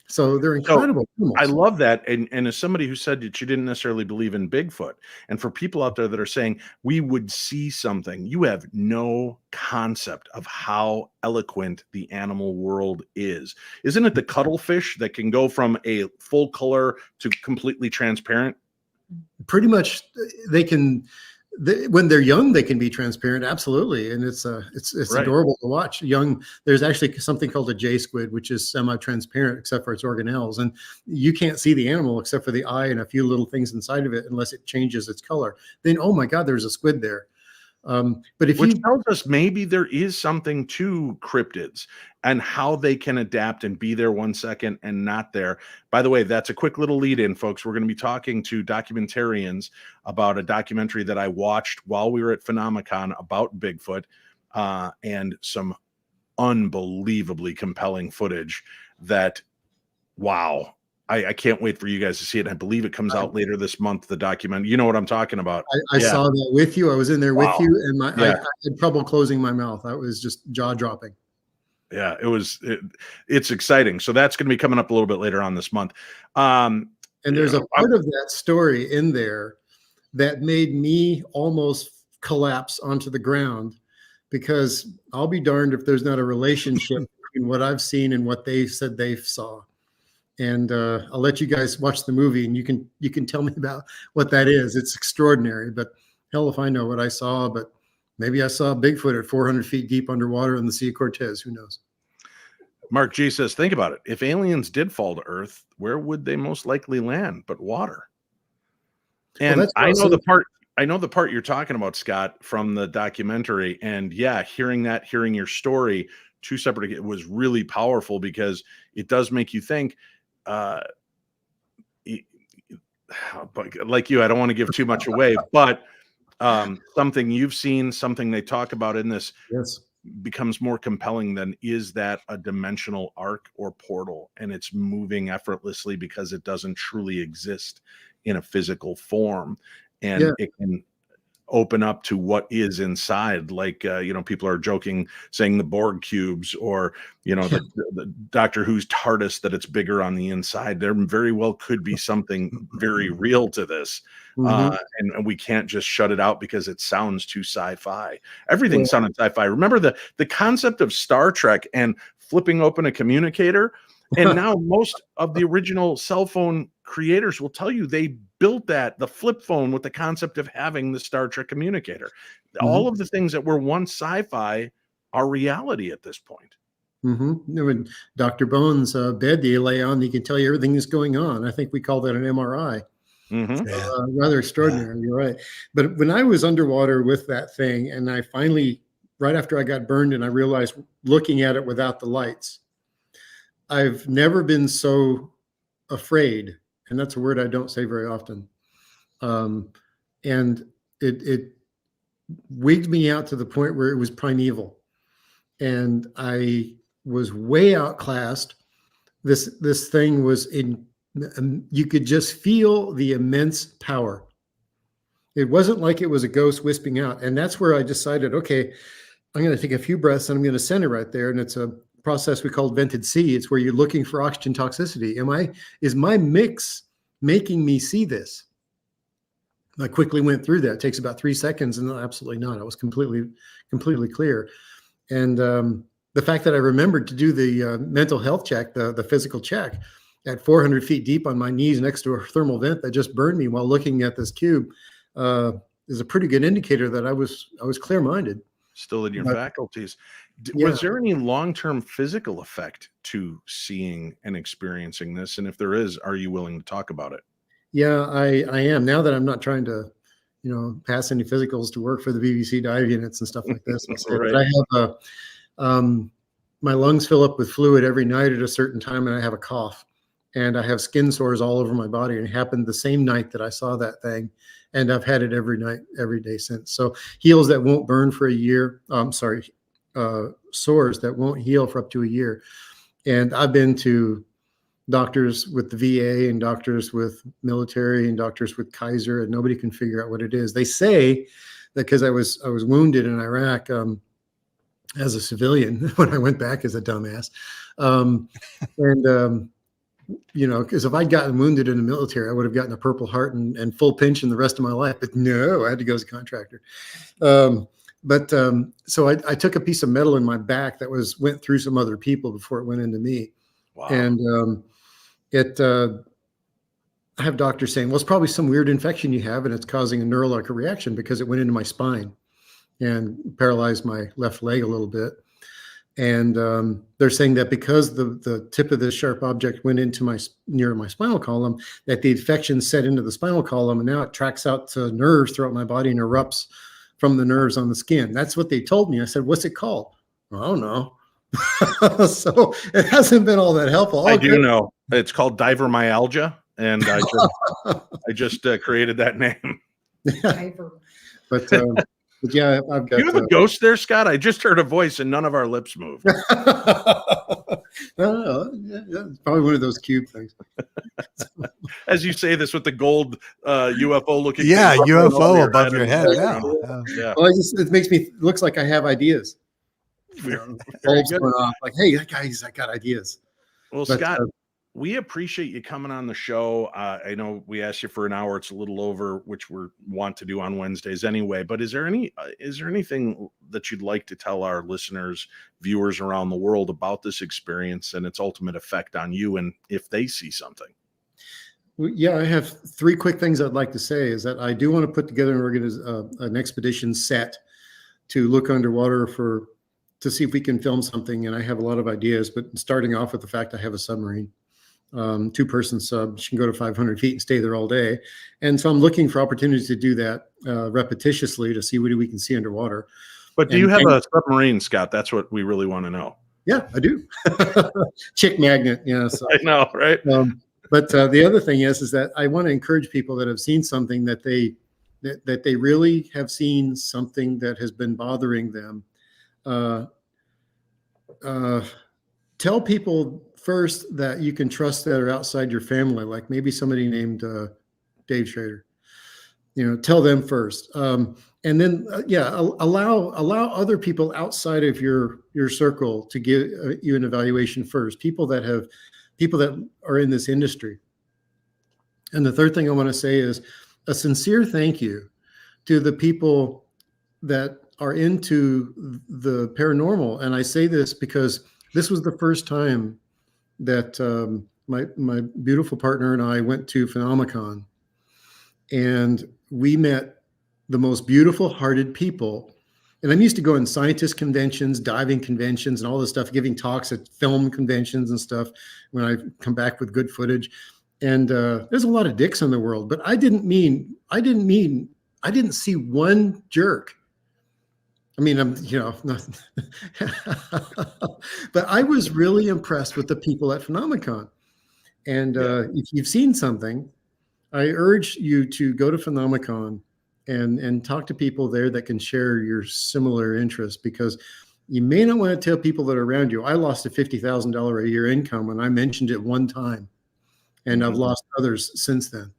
So they're incredible. I love that. And as somebody who said that you didn't necessarily believe in Bigfoot, and for people out there that are saying we would see something, you have no concept of how eloquent the animal world is. Isn't it the cuttlefish that can go from a full color to completely transparent? Pretty much they can. When they're young, they can be transparent, absolutely, and it's right. Adorable to watch. There's actually something called a J squid, which is semi-transparent except for its organelles, and you can't see the animal except for the eye and a few little things inside of it unless it changes its color. Then, oh my God, there's a squid there. But which tells us maybe there is something to cryptids and how they can adapt and be there 1 second and not there. By the way, that's a quick little lead in, folks. We're going to be talking to documentarians about a documentary that I watched while we were at Phenomicon about Bigfoot, and some unbelievably compelling footage that, wow. I can't wait for you guys to see it. I believe it comes out later this month, the document. You know what I'm talking about. I saw that with you. I was in there with you, and I had trouble closing my mouth. That was just jaw-dropping. Yeah, it's exciting. So that's going to be coming up a little bit later on this month. And there's a part of that story in there that made me almost collapse onto the ground, because I'll be darned if there's not a relationship between what I've seen and what they said they saw. And I'll let you guys watch the movie, and you can tell me about what that is. It's extraordinary, but hell if I know what I saw. But maybe I saw Bigfoot at 400 feet deep underwater in the Sea of Cortez. Who knows? Mark G says, think about it. If aliens did fall to Earth, where would they most likely land but water? And I know the part you're talking about, Scott, from the documentary. And yeah, hearing your story, two separate, it was really powerful, because it does make you think. But like you, I don't want to give too much away, but something you've seen, something they talk about in this, becomes more compelling than, is that a dimensional arc or portal, and it's moving effortlessly because it doesn't truly exist in a physical form, and it can open up to what is inside. Like, people are joking, saying the Borg cubes, or, the Doctor Who's TARDIS, that it's bigger on the inside. There very well could be something very real to this. And we can't just shut it out because it sounds too sci-fi. Everything sounded sci-fi. Remember the concept of Star Trek and flipping open a communicator? And now most of the original cell phone creators will tell you they built the flip phone with the concept of having the Star Trek communicator. All of the things that were once sci-fi are reality at this point. When Dr. Bones' bed that you lay on, he can tell you everything that's going on. I think we call that an MRI. Rather extraordinary. You're right. But when I was underwater with that thing, and I finally, right after I got burned, and I realized looking at it without the lights, I've never been so afraid. And that's a word I don't say very often. And it wigged me out to the point where it was primeval. And I was way outclassed. This thing was you could just feel the immense power. It wasn't like it was a ghost wisping out. And that's where I decided, okay, I'm going to take a few breaths and I'm going to center right there. And it's a process we call vented C. It's where you're looking for oxygen toxicity. Is my mix making me see this? I quickly went through that. It takes about 3 seconds, and absolutely not. I was completely clear. And the fact that I remembered to do the mental health check, the physical check, at 400 feet deep on my knees next to a thermal vent that just burned me while looking at this cube is a pretty good indicator that I was clear-minded. Still in your faculties. Was there any long-term physical effect to seeing and experiencing this? And if there is, are you willing to talk about it? Yeah, I am. Now that I'm not trying to, pass any physicals to work for the BBC dive units and stuff like this. But I have my lungs fill up with fluid every night at a certain time, and I have a cough, and I have skin sores all over my body. And it happened the same night that I saw that thing, and I've had it every night, every day since. So heals that won't burn for a year. Sores that won't heal for up to a year. And I've been to doctors with the VA and doctors with military and doctors with Kaiser, and nobody can figure out what it is. They say that because I was wounded in Iraq as a civilian when I went back as a dumbass, because if I'd gotten wounded in the military, I would have gotten a Purple Heart and full pension the rest of my life. But no, I had to go as a contractor. So I took a piece of metal in my back that went through some other people before it went into me. Wow. And I have doctors saying, well, it's probably some weird infection you have, and it's causing a neurological reaction because it went into my spine and paralyzed my left leg a little bit. And they're saying that because the tip of this sharp object went into near my spinal column, that the infection set into the spinal column, and now it tracks out to nerves throughout my body and erupts from the nerves on the skin. That's what they told me. I said, what's it called? Well, I don't know. So it hasn't been all that helpful. I do know. It's called divermyalgia, and I just created that name. But yeah, I've got. You have a ghost there, Scott? I just heard a voice, and none of our lips moved. No, it's probably one of those cube things. As you say this with the gold UFO looking. Yeah, UFO above your head. Yeah. Well, it makes me looks like I have ideas. Bulbs going off, like, hey, guys, I got ideas. Well, Scott, we appreciate you coming on the show. I know we asked you for an hour. It's a little over, which we want to do on Wednesdays anyway. But is there anything that you'd like to tell our listeners, viewers around the world about this experience and its ultimate effect on you, and if they see something? Yeah, I have 3 quick things I'd like to say. Is that I do want to put together an expedition set to look underwater to see if we can film something. And I have a lot of ideas, but starting off with the fact I have a submarine, 2-person sub. She can go to 500 feet and stay there all day. And so I'm looking for opportunities to do that repetitiously to see what we can see underwater. But do you have a submarine, Scott? That's what we really want to know. Yeah, I do. Chick magnet. Yeah. So. I know, right? But the other thing is that I want to encourage people that have seen something that they really have seen something that has been bothering them. Tell people first that you can trust that are outside your family, like maybe somebody named Dave Schrader. Tell them first, and then allow other people outside of your circle to give you an evaluation first. People that are in this industry. And the third thing I want to say is a sincere thank you to the people that are into the paranormal. And I say this because this was the first time that my beautiful partner and I went to Phenomicon, and we met the most beautiful hearted people. And I'm used to going to scientist conventions, diving conventions, and all this stuff, giving talks at film conventions and stuff when I come back with good footage. And there's a lot of dicks in the world, but I didn't see one jerk. I mean, but I was really impressed with the people at Phenomicon. And if you've seen something, I urge you to go to Phenomicon and talk to people there that can share your similar interests, because you may not want to tell people that are around you. I lost a $50,000 a year income when I mentioned it one time, and I've lost others since then.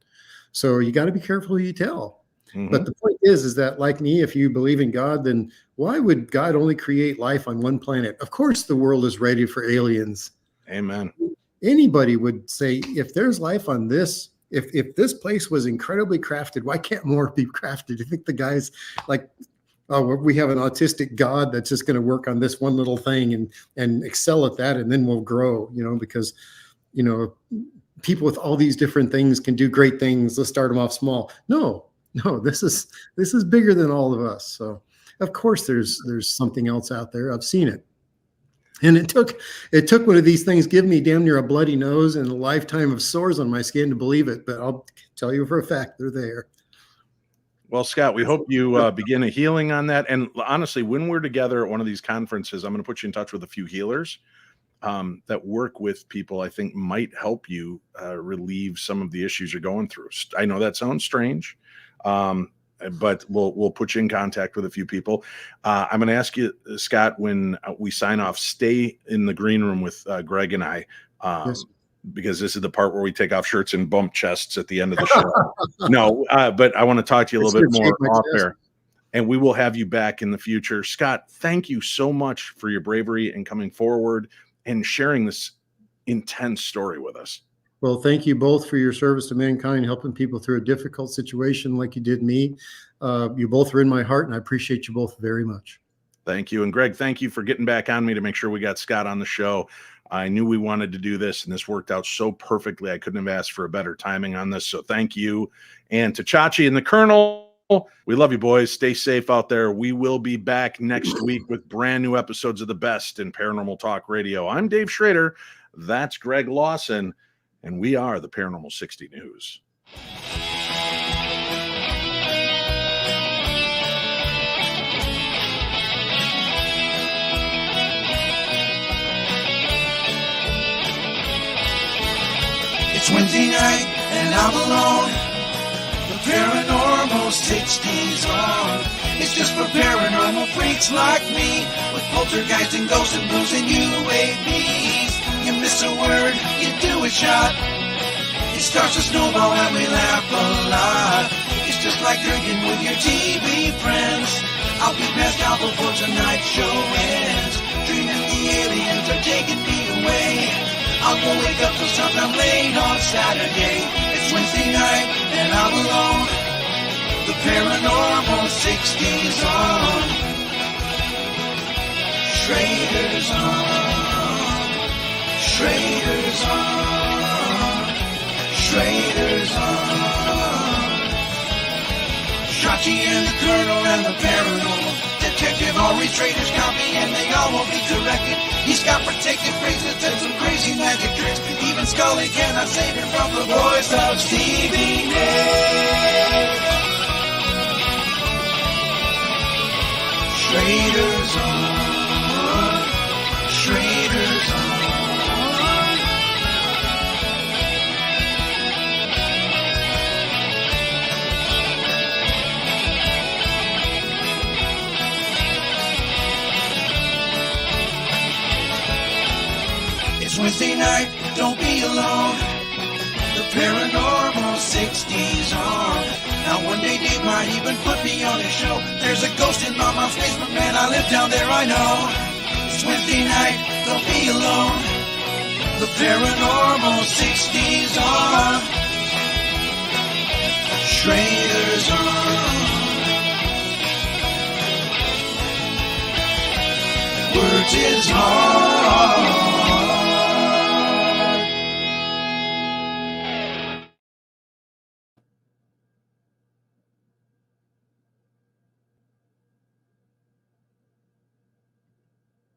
So you got to be careful who you tell. But the point is that, like me, if you believe in God, then why would God only create life on one planet? Of course, the world is ready for aliens. Amen. Anybody would say, if there's life on this, if this place was incredibly crafted, why can't more be crafted? You think the guy's like, oh, we have an autistic God that's just going to work on this one little thing and excel at that, and then we'll grow, because, people with all these different things can do great things. Let's start them off small. No, this is bigger than all of us. So of course there's something else out there. I've seen it. And it took one of these things give me damn near a bloody nose and a lifetime of sores on my skin to believe it. But I'll tell you for a fact they're there. Well, Scott, we hope you begin a healing on that. And honestly, when we're together at one of these conferences, I'm going to put you in touch with a few healers that work with people I think might help you relieve some of the issues you're going through. I know that sounds strange, but we'll put you in contact with a few people. I'm going to ask you, Scott, when we sign off, stay in the green room with Greg and I, Yes. because this is the part where we take off shirts and bump chests at the end of the show. No, but I want to talk to you a little bit more off air, and we will have you back in the future. Scott, thank you so much for your bravery and coming forward and sharing this intense story with us. Well, thank you both for your service to mankind, helping people through a difficult situation like you did me. You both are in my heart, and I appreciate you both very much. Thank you. And Greg, thank you for getting back on me to make sure we got Scott on the show. I knew we wanted to do this, and this worked out so perfectly. I couldn't have asked for a better timing on this. So thank you. And to Chachi and the Colonel, we love you, boys. Stay safe out there. We will be back next week with brand new episodes of the best in Paranormal Talk Radio. I'm Dave Schrader. That's Greg Lawson. And we are the Paranormal 60 News. It's Wednesday night and I'm alone. The Paranormal 60's on. It's just for paranormal freaks like me, with poltergeist and ghosts and blues and UAVs. You miss a word, you do a shot. It starts to snowball and we laugh a lot. It's just like drinking with your TV friends. I'll be passed out before tonight's show ends, dreaming the aliens are taking me away. I'll go wake up till sometime late on Saturday. It's Wednesday night and I'm alone. The Paranormal 60's on. Schrader's on. Schrader's on. Schrader's on. Chachi and the Colonel and the Paranormal Detective, all these traitors copy and they all won't be corrected. He's got protected phrases and some crazy magic tricks. Even Scully cannot save him from the voice of Stevie Nicks. Schrader's on. Schrader's on. It's Wednesday night, don't be alone. The Paranormal 60's on. Now one day Dave might even put me on his show. There's a ghost in my mom's basement, man, I live down there, I know. It's Wednesday night, don't be alone. The Paranormal 60's on. Schrader's on. Words is hard.